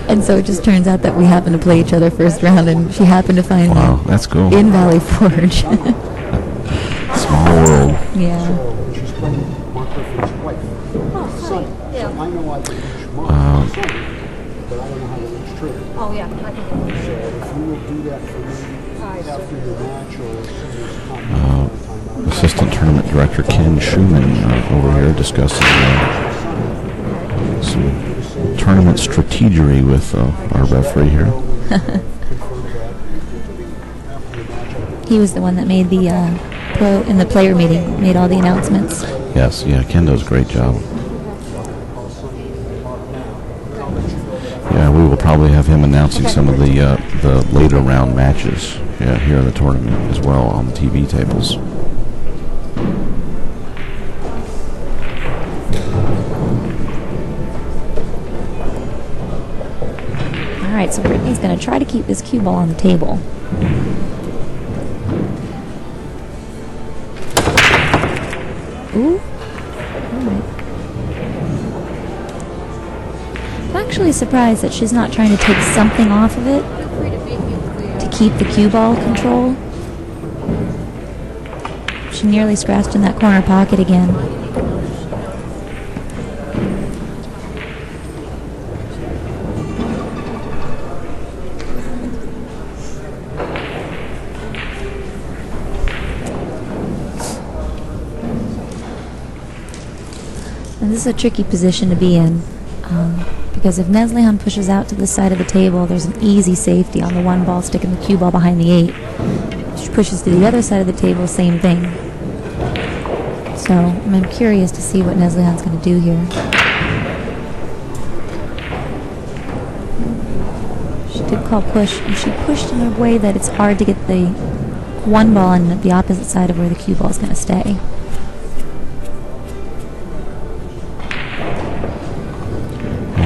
And so it just turns out that we happened to play each other first round, and she happened to find Wow, me that's cool. in Valley Forge. Small world. Yeah. She's playing Mark Griffin's wife. Sonny. So I know I can reach Mark Sonny, but I don't know how to reach Trigger. Oh, yeah, I can get one. So if you will do that for me after your match or as soon as time Assistant Tournament Director Ken Schumann over here discussing some tournament strategery with our referee here. He was the one that made the in the player meeting, made all the announcements. Yes, yeah, Ken does a great job. Yeah, we will probably have him announcing some of the later round matches here in the tournament as well on the TV tables. All right, so Brittany's going to try to keep this cue ball on the table. Ooh. All right. I'm actually surprised that she's not trying to take something off of it to keep the cue ball control. She nearly scratched in that corner pocket again. And this is a tricky position to be in, because if Neslihan pushes out to the side of the table, there's an easy safety on the one ball sticking the cue ball behind the 8. If she pushes to the other side of the table, same thing. So I'm curious to see what Neslihan's going to do here. She did call push, and she pushed in a way that it's hard to get the one ball on the opposite side of where the cue ball is going to stay.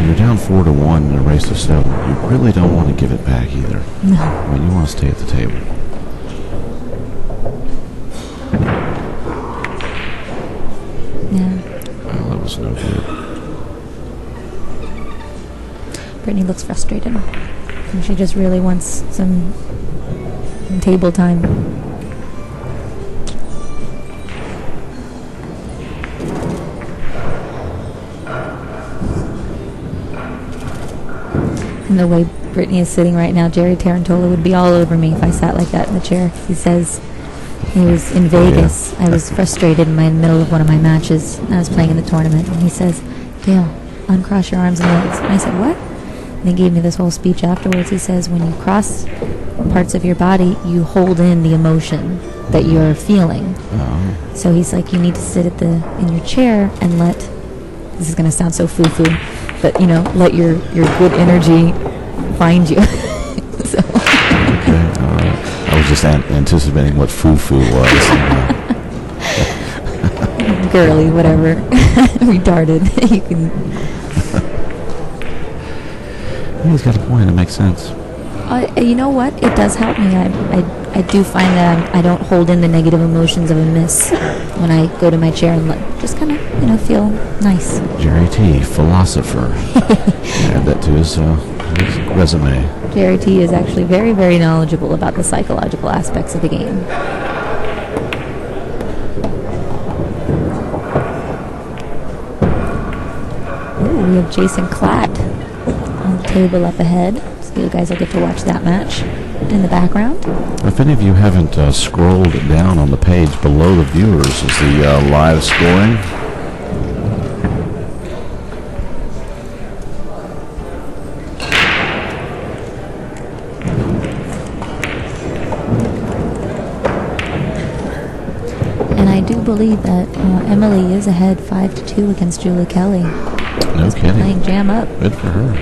You're down 4-1 in a race to 7. You really don't want to give it back either. No. I mean, you want to stay at the table. Yeah. Well, that was no good. Brittany looks frustrated. And she just really wants some table time. And the way Brittany is sitting right now, Jerry Tarantola would be all over me if I sat like that in the chair. He says he was in Vegas. I was frustrated in the middle of one of my matches. I was playing in the tournament. And he says, "Gail, uncross your arms and legs." And I said, "What?" And he gave me this whole speech afterwards. He says, when you cross parts of your body, you hold in the emotion that you're feeling. So he's like, you need to sit in your chair and let, this is going to sound so foo-foo, but, let your good energy find you. So. Okay, all right. I was just anticipating what foo-foo was. Girly, whatever. Retarded. You can. He's got a point. It makes sense. You know what? It does help me. I I do find that I don't hold in the negative emotions of a miss when I go to my chair and just kind of, feel nice. Jerry T, philosopher. Add that to his resume. Jerry T is actually very, very knowledgeable about the psychological aspects of the game. Ooh, we have Jason Klatt on the table up ahead. So you guys will get to watch that match in the background. If any of you haven't scrolled down on the page below the viewers is the live scoring. And I do believe that Emily is ahead 5-2 against Julie Kelly. No kidding. Playing jam up. Good for her.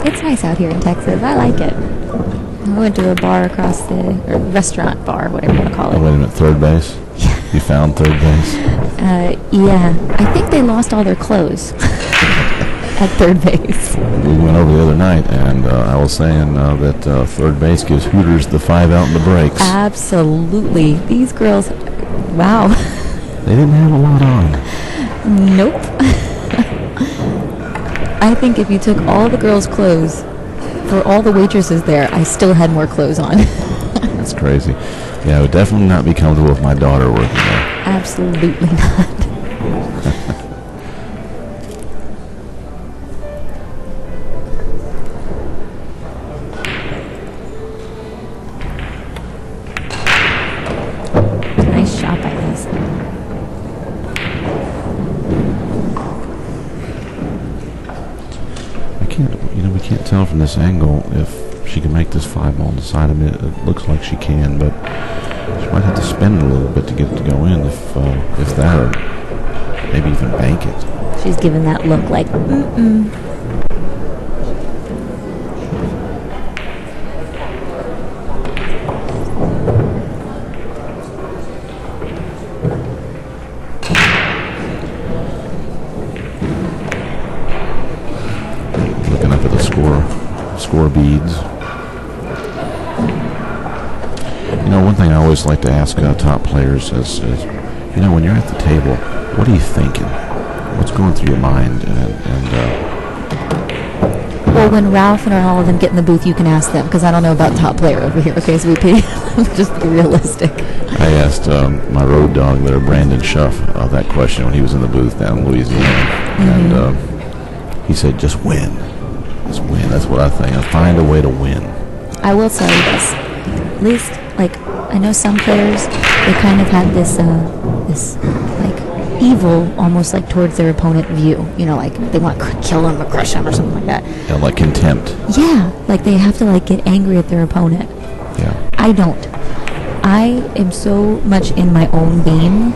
It's nice out here in Texas. I like it. I went to a bar across or restaurant bar, whatever you want to call Oh, it. wait a minute, third base? You found third base? Yeah. I think they lost all their clothes at third base. We went over the other night, and I was saying that third base gives Hooters the 5 out in the breaks. Absolutely. These girls, wow. They didn't have a lot on. Nope. I think if you took all the girls' clothes for all the waitresses there, I still had more clothes on. That's crazy. Yeah, I would definitely not be comfortable with my daughter working there. Absolutely not. Nice shot by this. We can't tell from this angle if she can make this 5 ball on the side of it. It looks like she can, but she might have to spin it a little bit to get it to go in, if that, or maybe even bank it. She's giving that look like, mm-mm. Looking up at the score beads. One thing I always like to ask top players is, when you're at the table, what are you thinking? What's going through your mind? Well, when Ralph and all of them get in the booth, you can ask them, because I don't know about top player over here, okay? So just be realistic. I asked my road dog there, Brandon Schuff, that question when he was in the booth down in Louisiana. Mm-hmm. And he said, just win. Just win. That's what I think. Find a way to win. I will tell you this. At least, I know some players, they kind of have this evil, almost towards their opponent view. They want to kill him or crush him or something like that. Yeah, like contempt. Yeah, they have to, get angry at their opponent. Yeah. I don't. I am so much in my own game.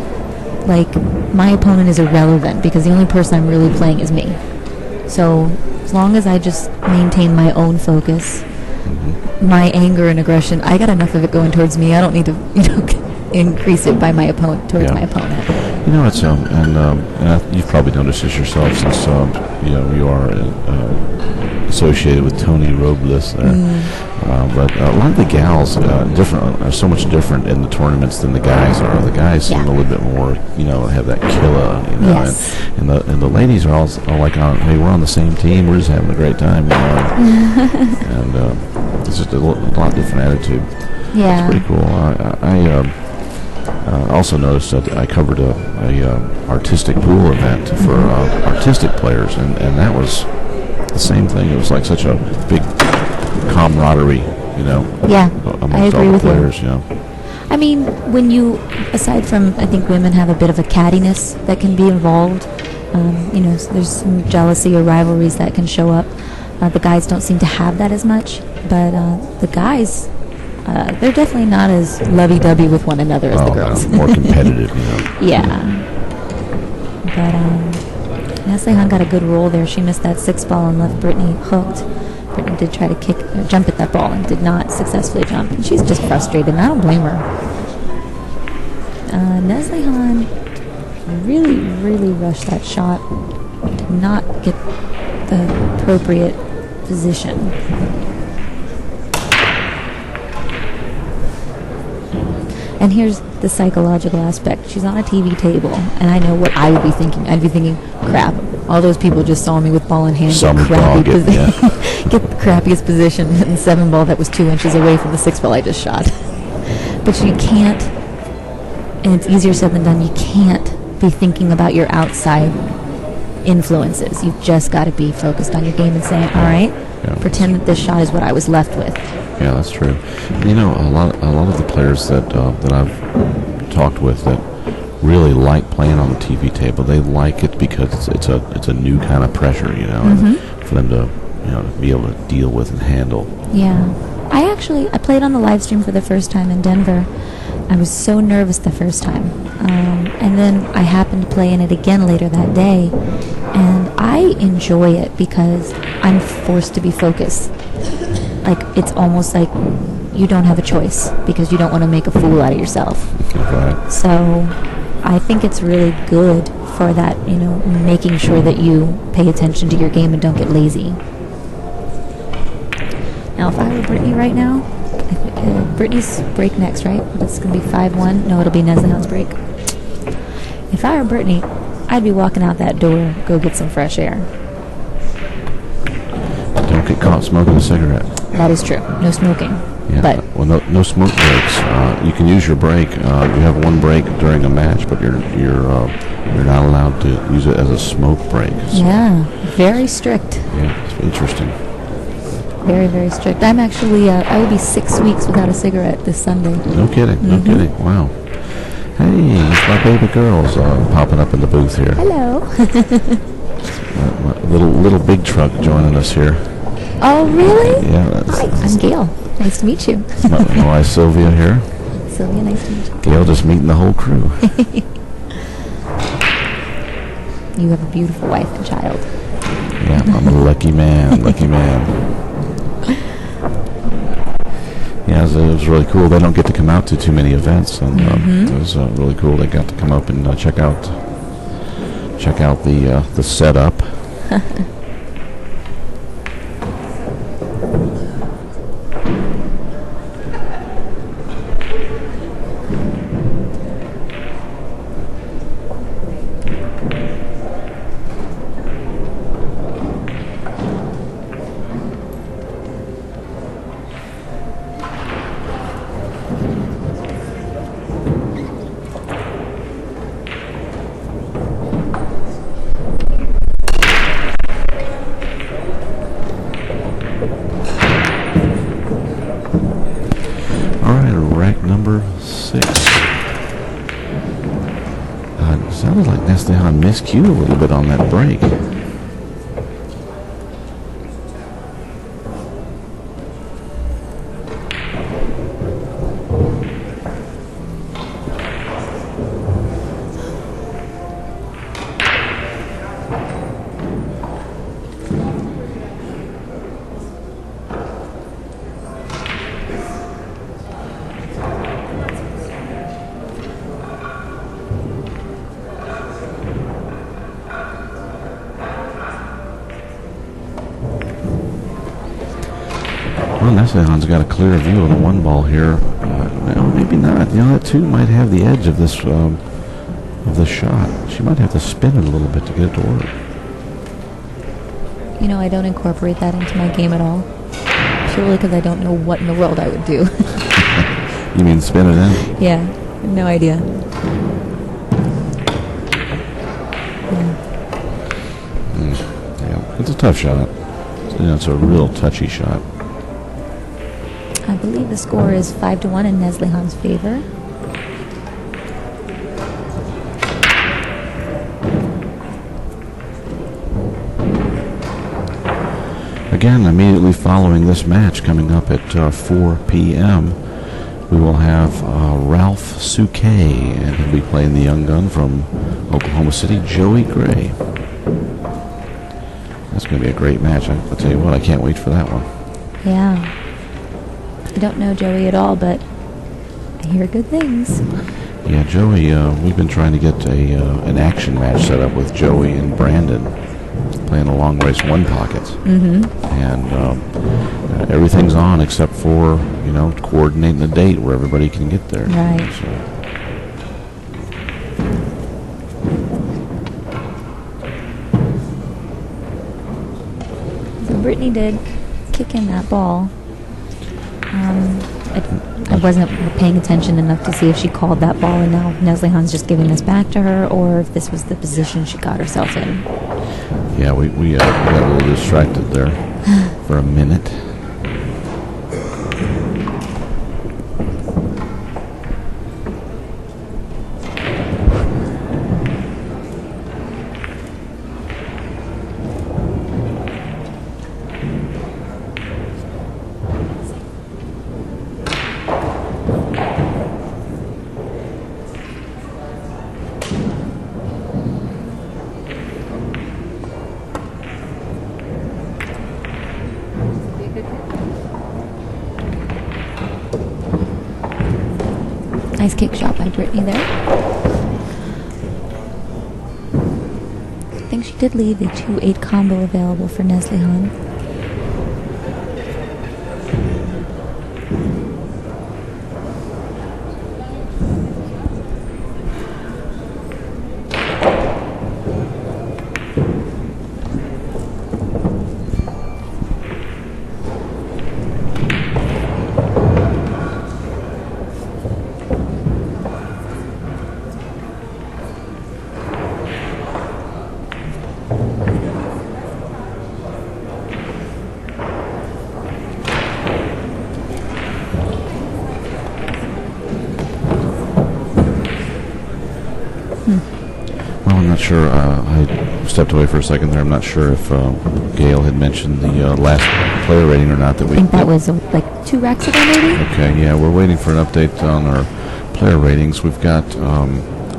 My opponent is irrelevant because the only person I'm really playing is me. So, as long as I just maintain my own focus, my anger and aggression, I got enough of it going towards me. I don't need to, increase it by my opponent towards my opponent. It's and you've probably noticed this yourself since you are associated with Tony Robles there. But a lot of the gals are so much different in the tournaments than the guys are. The guys seem a little bit more, have that killer, Yes. and the ladies are all like, hey, we're on the same team. We're just having a great time, and it's just a lot different attitude. Yeah. It's pretty cool. I also noticed that I covered a artistic pool event for artistic players, and that was the same thing. It was like such a big camaraderie, Yeah, I amongst all agree the with players. you. I mean, when you, aside from, I think women have a bit of a cattiness that can be involved. There's some jealousy or rivalries that can show up. The guys don't seem to have that as much, but the guys, they're definitely not as lovey-dovey with one another as the girls. No, more competitive, Yeah. But Neslihan got a good roll there. She missed that 6 ball and left Brittany hooked. Brittany did try to jump at that ball and did not successfully jump. And she's just frustrated, and I don't blame her. Neslihan really, really rushed that shot. Did not get the appropriate position. And here's the psychological aspect. She's on a TV table, and I know what I would be thinking. I'd be thinking, crap, all those people just saw me with ball in hand. Some dog it, yeah. Get the crappiest position in the 7 ball that was 2 inches away from the 6 ball I just shot. But you can't, and it's easier said than done, you can't be thinking about your outside influences. You've just got to be focused on your game and saying, all right, pretend that this shot is what I was left with. Yeah, that's true. You know, a lot of the players that I've talked with that really like playing on the TV table, they like it because it's a new kind of pressure, you know, and for them to to be able to deal with and handle. Yeah, I played on the live stream for the first time in Denver. I was so nervous the first time, and then I happened to play in it again later that day, and I enjoy it because I'm forced to be focused. Like, it's almost like you don't have a choice because you don't want to make a fool out of yourself. Right. So I think it's really good for that, making sure that you pay attention to your game and don't get lazy. Now, if I were Brittany right now, Brittany's break next, right? It's going to be 5-1. No, it'll be Neslihan's break. If I were Brittany, I'd be walking out that door, go get some fresh air. Don't get caught smoking a cigarette. That is true. No smoking. Yeah. But well, no smoke breaks. You can use your break. You have one break during a match, but you're not allowed to use it as a smoke break. So, yeah, very strict. Yeah, it's interesting. Very, very strict. I'm actually, I will be 6 weeks without a cigarette this Sunday. No kidding. No kidding. Wow. Hey, it's my baby girl's popping up in the booth here. Hello. My little big truck joining us here. Oh, really? Yeah. Hi, I'm Gail. Nice to meet you. My wife Sylvia here. Sylvia, nice to meet you. Gail just meeting the whole crew. You have a beautiful wife and child. Yeah, I'm a lucky man. Lucky man. Yeah, it was really cool. They don't get to come out to too many events, and it was really cool. They got to come up and check out the setup. Number 6. Sounded like Neslihan miscued a little bit on that break. Well, Neslihan's got a clear view of the 1 ball here. Well, maybe not. That 2 might have the edge of this shot. She might have to spin it a little bit to get it to work. I don't incorporate that into my game at all. Purely because I don't know what in the world I would do. You mean spin it in? Yeah, no idea. Yeah, it's a tough shot. It's a real touchy shot. I believe the score is 5-1 in Neslihan's favor. Again, immediately following this match, coming up at 4 p.m., we will have Ralph Souquet, and he'll be playing the young gun from Oklahoma City, Joey Gray. That's going to be a great match. I'll tell you what, I can't wait for that one. Yeah. I don't know Joey at all, but I hear good things. Yeah, Joey, we've been trying to get an action match set up with Joey and Brandon playing the long race one pockets. Mm-hmm. And everything's on except for, coordinating the date where everybody can get there. Right. So Brittany did kick in that ball. I wasn't paying attention enough to see if she called that ball and now Neslihan's just giving this back to her, or if this was the position she got herself in. Yeah, we got a little distracted there for a minute. Nice kick shot by Brittany there. I think she did leave a 2-8 combo available for Neslihan. Well, I'm not sure. I stepped away for a second there. I'm not sure if Gail had mentioned the last player rating or not. I think that was like 2 racks ago, maybe? Okay, yeah, we're waiting for an update on our player ratings. We've got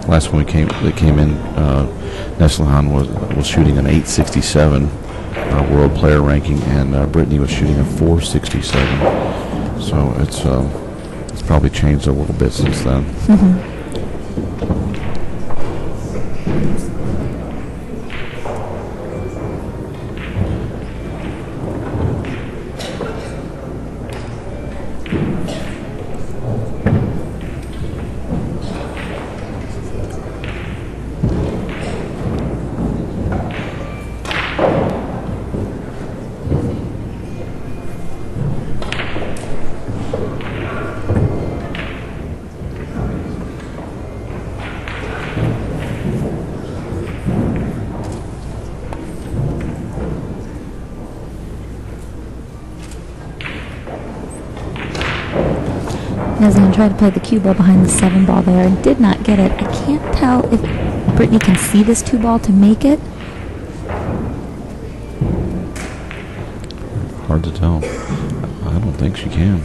last one that came in. Neslihan was shooting an 867 world player ranking, and Brittany was shooting a 467. So it's probably changed a little bit since then. Mm-hmm. Neslihan tried to play the cue ball behind the 7 ball there and did not get it. I can't tell if Brittany can see this 2 ball to make it. Hard to tell. I don't think she can.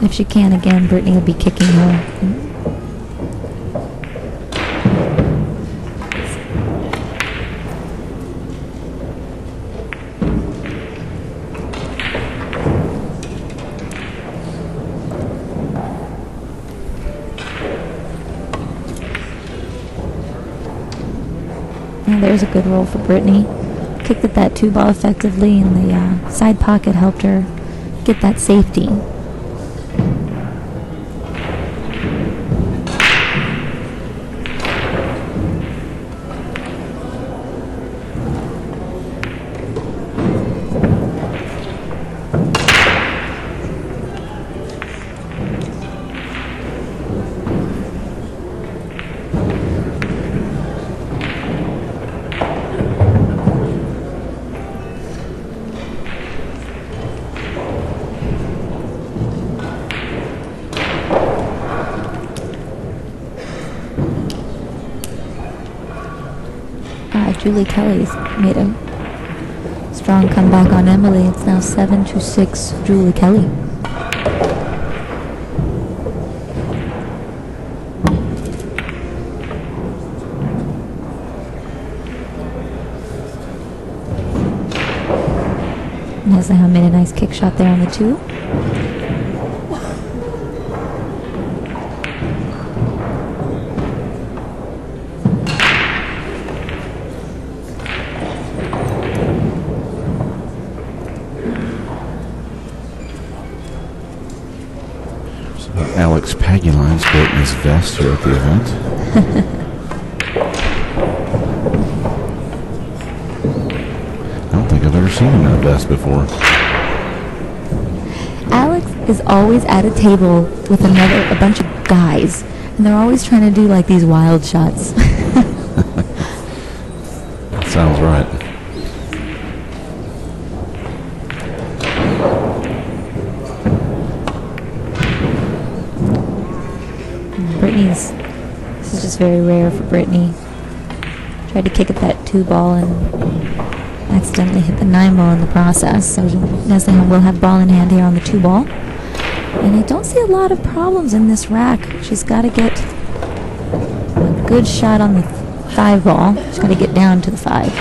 If she can again, Brittany will be kicking her. And there's a good roll for Brittany. Kicked at that 2 ball effectively, and the side pocket helped her get that safety. Julie Kelly's made a strong comeback on Emily. It's now 7-6 Julie Kelly. Neslihan made a nice kick shot there on the 2. Alex Paguline sporting his vest here at the event. I don't think I've ever seen him in a vest before. Alex is always at a table with a bunch of guys, and they're always trying to do like these wild shots. Sounds right. This is just very rare for Brittany. Tried to kick at that 2 ball and accidentally hit the 9 ball in the process. So Neslihan will have ball in hand here on the 2 ball. And I don't see a lot of problems in this rack. She's got to get a good shot on the 5 ball. She's got to get down to the 5.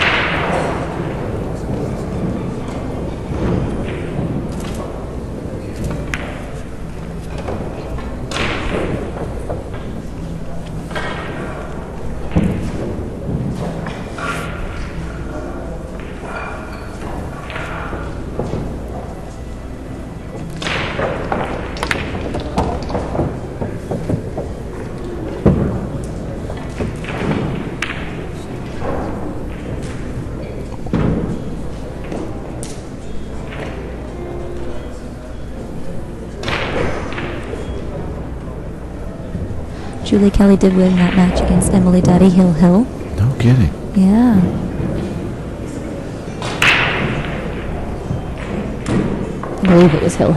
Julie Kelly did win that match against Emily Daddy Hill. No kidding. Yeah. I believe it was Hill.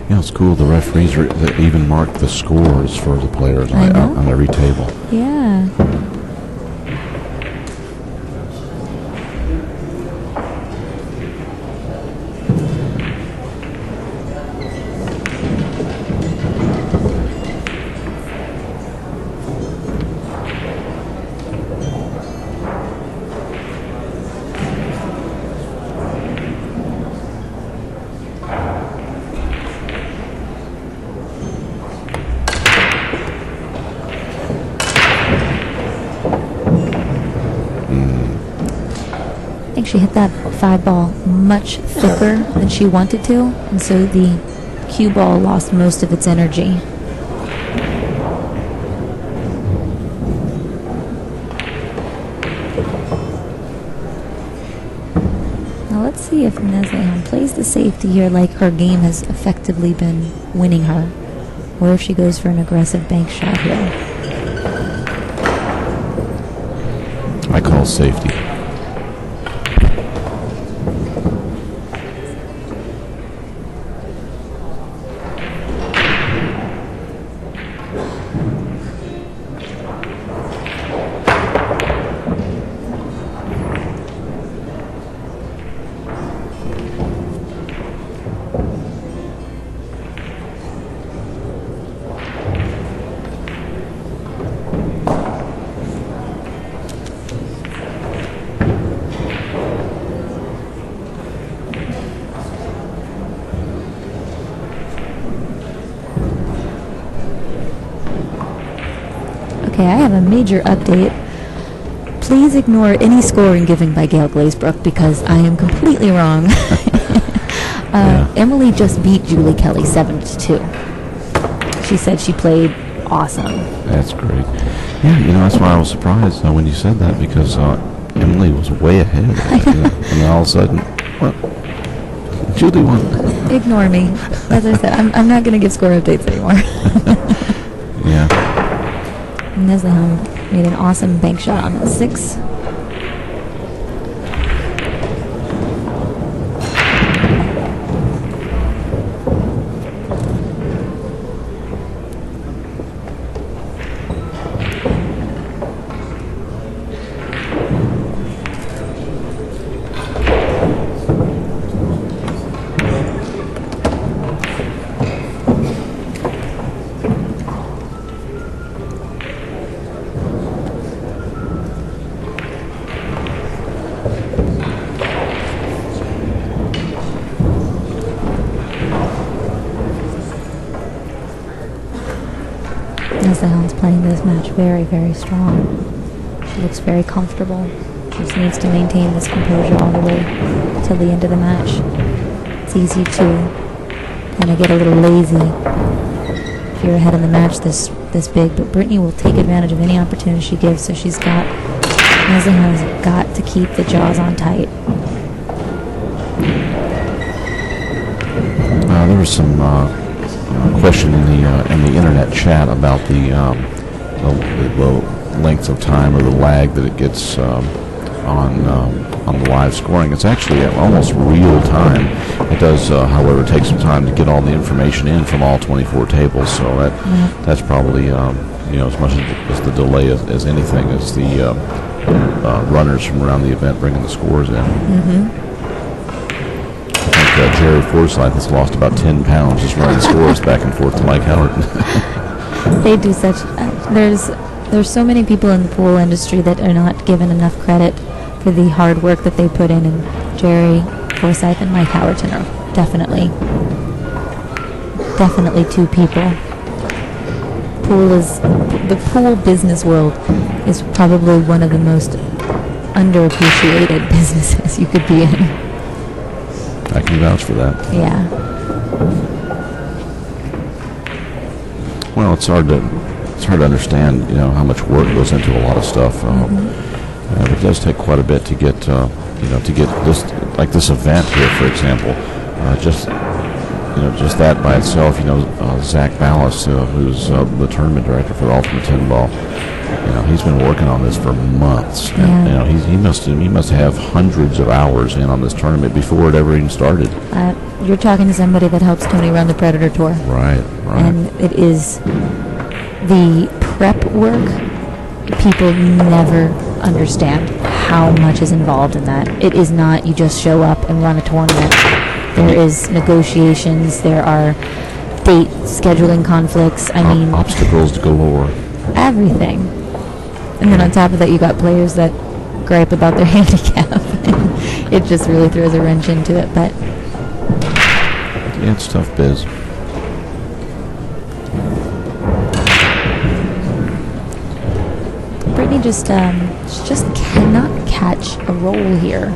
You know, it's cool. The referees they even mark the scores for the players on every table. Yeah. I think she hit that 5 ball much thicker than she wanted to, and so the cue ball lost most of its energy. Now let's see if Neslihan plays the safety here like her game has effectively been winning her, or if she goes for an aggressive bank shot here. I call safety. Okay, I have a major update. Please ignore any scoring given by Gail Glazebrook because I am completely wrong. Emily just beat Julie Kelly 7-2. She said she played awesome. That's great. Yeah, you know, that's why I was surprised when you said that because Emily was way ahead. And then all of a sudden, what? Julie won. Ignore me. As I said, I'm not going to give score updates anymore. Yeah. Neslihan made an awesome bank shot on the 6. Neslihan's playing this match very, very strong. She looks very comfortable. She just needs to maintain this composure all the way till the end of the match. It's easy to kind of get a little lazy if you're ahead in the match this big, but Brittany will take advantage of any opportunity she gives, so Neslihan's got to keep the jaws on tight. There was some question in the internet chat about the length of time or the lag that it gets on the live scoring. It's actually almost real time. It does, however, take some time to get all the information in from all 24 tables. So that's probably as much as the delay as anything as the runners from around the event bringing the scores in. Mm-hmm. I think Jerry Forsyth has lost about 10 pounds just running scores back and forth to Mike Howard. They do such. There's so many people in the pool industry that are not given enough credit for the hard work that they put in, and Jerry Forsyth and Mike Howerton are definitely two people. The pool business world is probably one of the most underappreciated businesses you could be in. I can vouch for that. Yeah. Well, it's hard to understand, how much work goes into a lot of stuff. But it does take quite a bit to get, to get this, like this event here, for example. Just that by itself. Zach Ballas, who's the tournament director for the Ultimate 10 Ball. He's been working on this for months, and he must have hundreds of hours in on this tournament before it ever even started. You're talking to somebody that helps Tony run the Predator Tour. Right. And it is the prep work. People never understand how much is involved in that. It is not you just show up and run a tournament. There is negotiations. There are date scheduling conflicts. Obstacles galore. Everything. And then on top of that, you got players that gripe about their handicap. It just really throws a wrench into it. But yeah, it's tough biz. Brittany just cannot catch a roll here.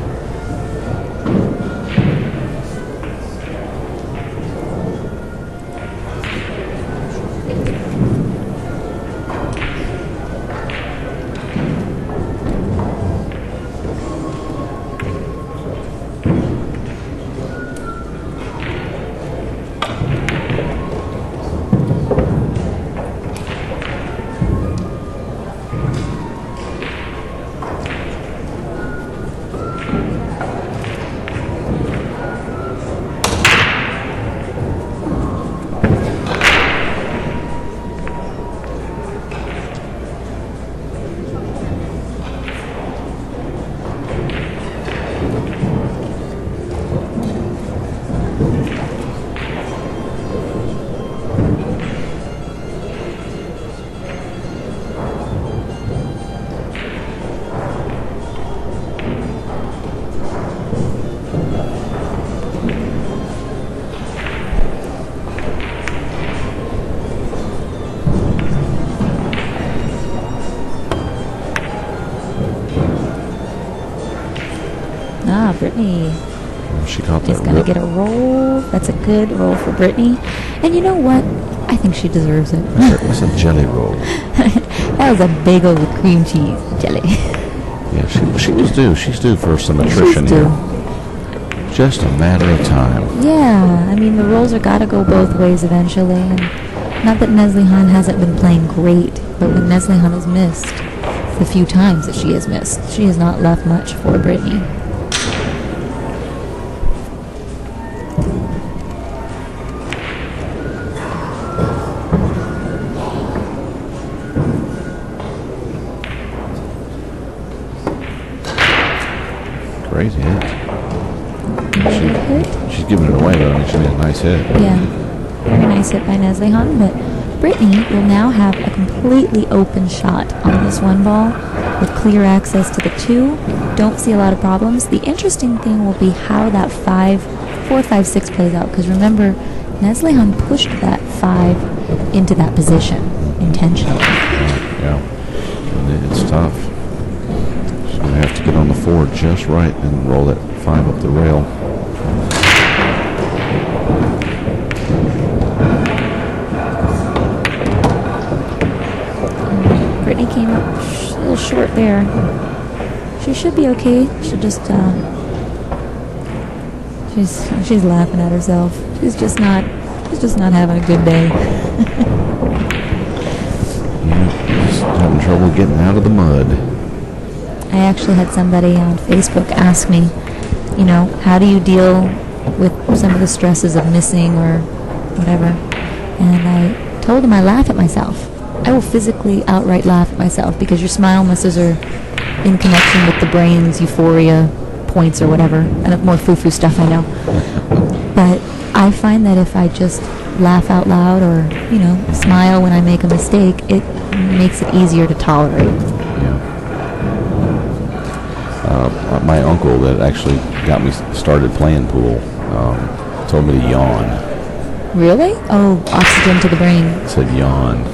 Brittany She caught that. is going to get a roll. That's a good roll for Brittany. And you know what? I think she deserves it. That's a jelly roll. That was a big old cream cheese jelly. Yeah, she was due. She's due for some attrition She's due. here. Just a matter of time. Yeah, the rolls are got to go both ways eventually. And not that Neslihan hasn't been playing great, but when Neslihan has missed, the few times that she has missed, she has not left much for Brittany. Crazy hit. She's giving it away, though. She made a nice hit. Yeah, very nice hit by Neslihan, but Brittany will now have a completely open shot on this one ball with clear access to the two. Don't see a lot of problems. The interesting thing will be how that 4, 5, 6 plays out, because remember, Neslihan pushed that 5 into that position. intentionally. Yeah. And it's tough. So you have to get on the 4 just right and roll that 5 up the rail. Brittany came up a little short there. She should be okay. She'll just, she's laughing at herself. She's just not having a good day. Yeah, just having trouble getting out of the mud. I actually had somebody on Facebook ask me, how do you deal with some of the stresses of missing or whatever? And I told him I laugh at myself. I will physically outright laugh at myself because your smile muscles are in connection with the brain's euphoria points or whatever. And more foo-foo stuff, I know. But I find that if I just laugh out loud or, smile when I make a mistake, it makes it easier to tolerate. Yeah. My uncle that actually got me started playing pool told me to yawn. Really? Oh, oxygen to the brain. He said yawn.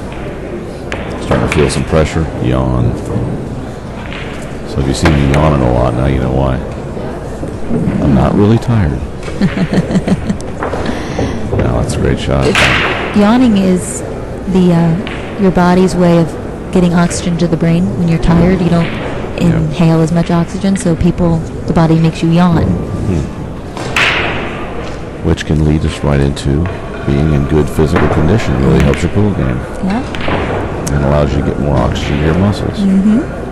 Starting to feel some pressure, yawn. So if you see me yawning a lot, now you know why. I'm not really tired. No, that's a great shot. Yawning is your body's way of getting oxygen to the brain. When you're tired, you don't inhale as much oxygen, so the body makes you yawn. Which can lead us right into being in good physical condition. It really helps your pool game. Yeah. And allows you to get more oxygen to your muscles. Mm-hmm.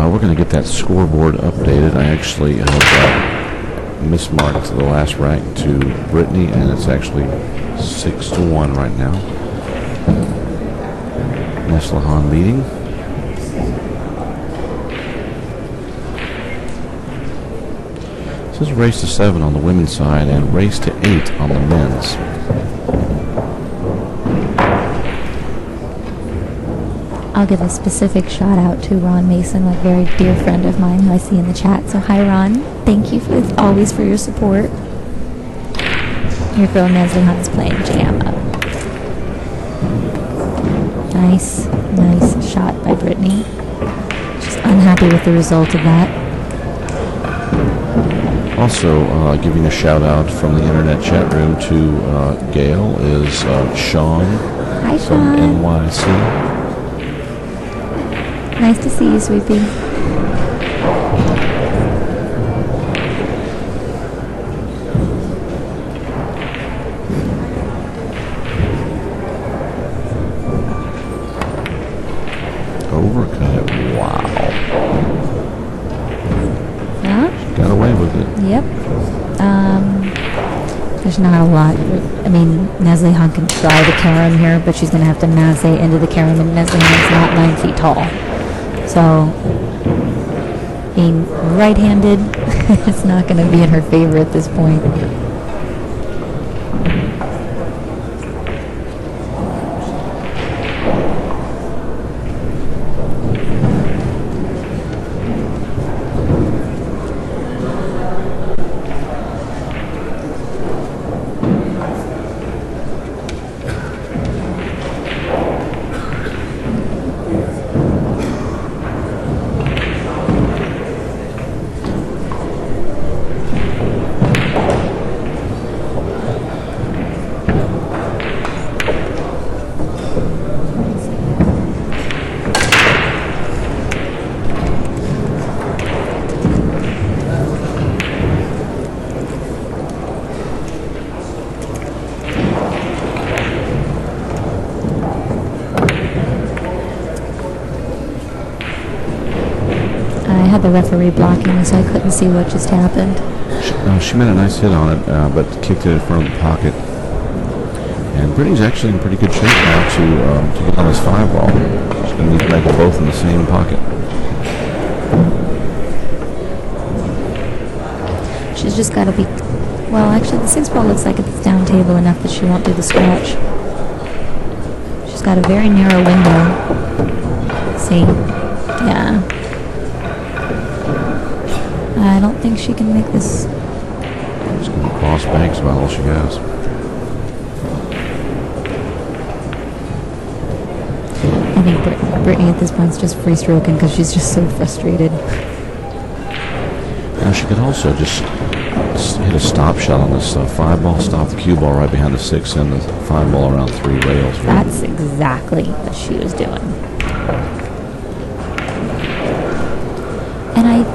We're going to get that scoreboard updated. I actually have mismarked the last rank to Brittany, and it's actually 6-1 right now. Neslihan leading. This is race to 7 on the women's side and race to 8 on the men's. I'll give a specific shout out to Ron Mason, a very dear friend of mine who I see in the chat. So hi Ron, thank you always for your support. Your girl Neslihan is playing jam up. Nice shot by Brittany. Just unhappy with the result of that. Also, giving a shout out from the internet chat room to Gail is Sean Hi, from Sean. NYC. Nice to see you, sweetie. Overcut it. Wow. Yeah? Got away with it. Yep. There's not a lot. I mean, Neslihan can try the carom here, but she's going to have to naze into the carom, and Neslihan's not 9 feet tall. So, being right-handed, it's not going to be in her favor at this point. I had the referee blocking me, so I couldn't see what just happened. She made a nice hit on it, but kicked it in front of the pocket. And Brittany's actually in pretty good shape now to get on this 5-ball. She's going to need to make them both in the same pocket. She's just got to be... Well, actually, the 6-ball looks like it's down table enough that she won't do the scratch. She's got a very narrow window. See? Yeah. I don't think she can make this. She's going to cross banks about all she has. I think Brittany at this point is just free stroking because she's just so frustrated. Now she could also just hit a stop shot on this 5-ball, stop the cue ball right behind the 6 and the 5-ball around 3 rails. That's exactly what she was doing. And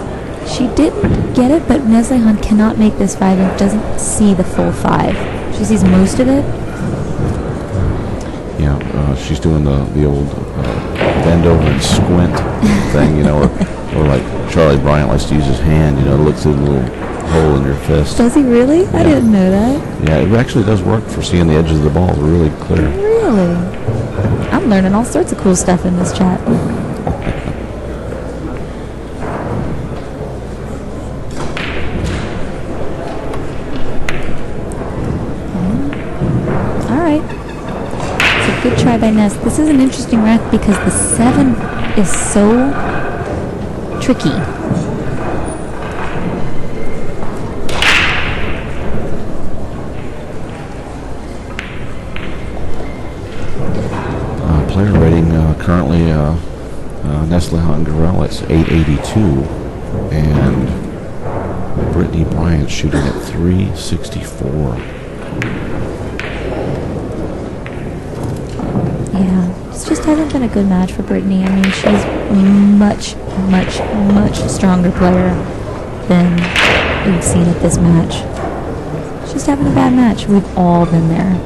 she did get it, but Neslihan cannot make this 5 and doesn't see the full 5. She sees most of it. Yeah, she's doing the old bend over and squint thing, or like Charlie Bryant likes to use his hand, to look through the little hole in your fist. Does he really? Yeah. I didn't know that. Yeah, it actually does work for seeing the edges of the ball really clear. Really? I'm learning all sorts of cool stuff in this chat. All right. It's a good try by Ness. This is an interesting rack because the 7 is so tricky. Player rating currently Neslihan Gurel, it's 882, and Brittany Bryant shooting at 364. Yeah, it just hasn't been a good match for Brittany. I mean, she's much, much, much stronger player than we've seen at this match. She's having a bad match. We've all been there.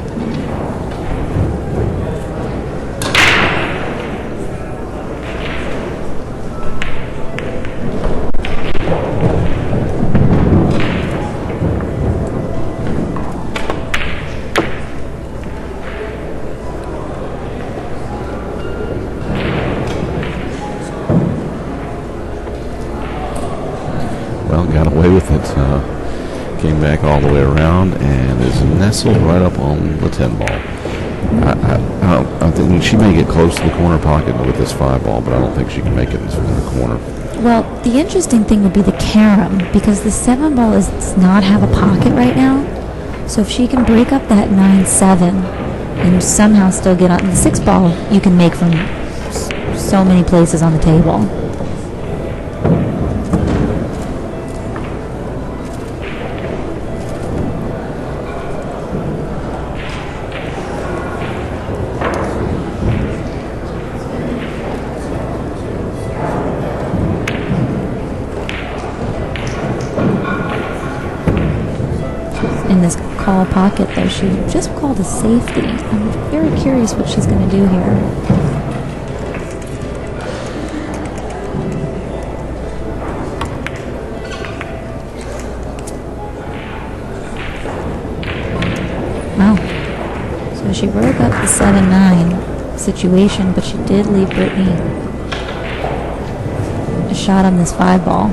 Well, got away with it. Came back all the way around and is nestled right up on the 10 ball. I think she may get close to the corner pocket with this 5-ball, but I don't think she can make it in the corner. Well, the interesting thing would be the carom, because the 7-ball does not have a pocket right now. So if she can break up that 9-7 and somehow still get on the 6-ball, you can make from so many places on the table. In this call pocket, though, she just called a safety. I'm very curious what she's going to do here. Wow. So she broke up the 7-9 situation, but she did leave Brittany a shot on this 5-ball.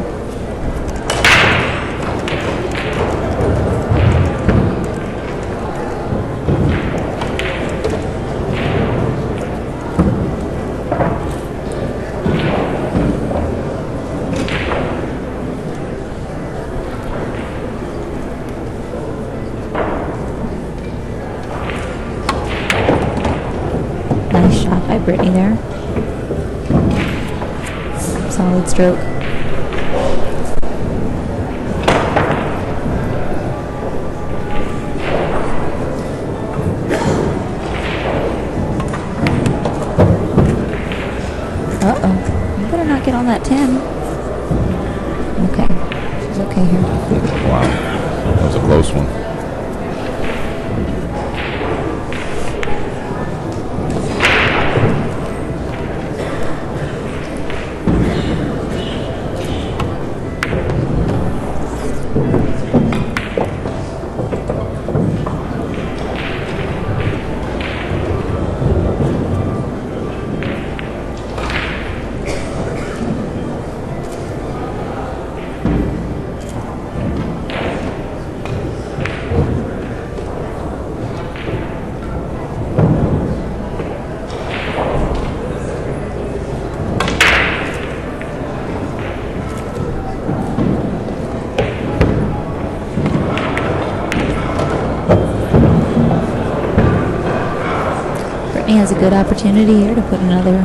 Nice shot by Brittany there. Solid stroke. Uh-oh. You better not get on that 10. Okay. She's okay here. Wow, that was a close one. has a good opportunity here to put another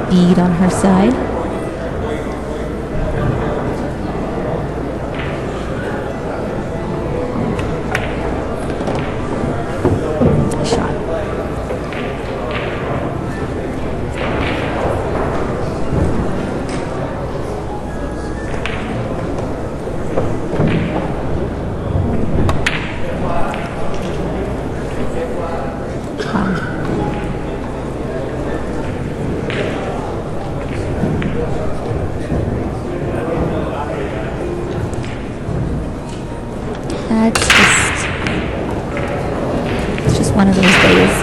bead on her side. Shot. It's just one of those days.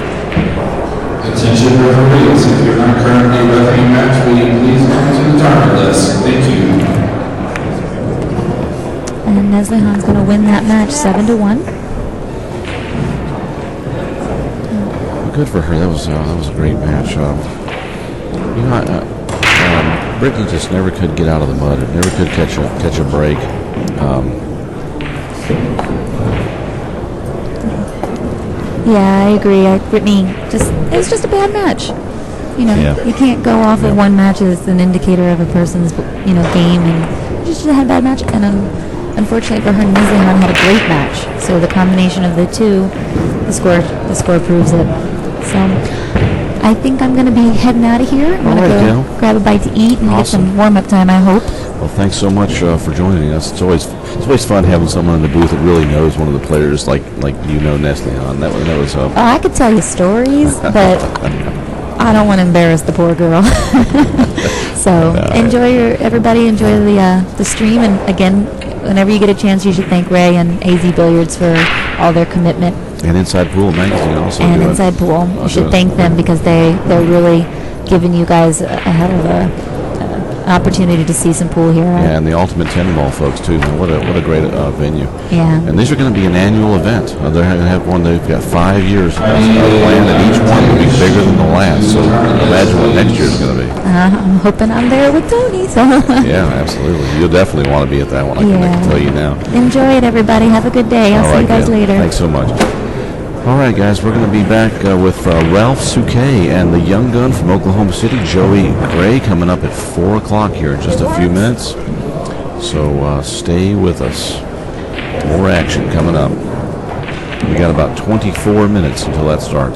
Attention referees, if you're not currently refereeing a match, will you please come to the target list? Thank you. And Neslihan's going to win that match 7-1. Good for her. That was a great match. Brittany just never could get out of the mud. Never could catch a break. Yeah, I agree. Brittany, it was just a bad match. Yeah. You can't go off of one match as an indicator of a person's, game, and just had a bad match. And unfortunately for her, Neslihan had a great match. So the combination of the two, the score proves it. So I think I'm going to be heading out of here. I'm going to go grab a bite to eat and get some warm-up time, I hope. Well, thanks so much for joining us. It's always fun having someone in the booth that really knows one of the players, like Neslihan. That was. Oh, I could tell you stories, but I don't want to embarrass the poor girl. So everybody enjoy the stream, and again, whenever you get a chance, you should thank Ray and AZ Billiards for all their commitment. And Inside Pool Magazine also. And Inside Pool, you should thank them because they're really giving you guys a hell of an opportunity to see some pool here. Yeah, and the Ultimate 10 Ball folks too. Man, what a great venue. Yeah. And these are going to be an annual event. They're going to have one. They've got 5 years planned, and each one will be bigger than the last. So imagine what next year's going to be. I'm hoping I'm there with Tony. So. Yeah, absolutely. You'll definitely want to be at that one. I can tell you now. Enjoy it, everybody. Have a good day. I'll see you guys later. Thanks so much. All right, guys, we're going to be back with Ralph Souquet and the young gun from Oklahoma City, Joey Gray, coming up at 4 o'clock here in just a few minutes. So stay with us. More action coming up. We got about 24 minutes until that starts.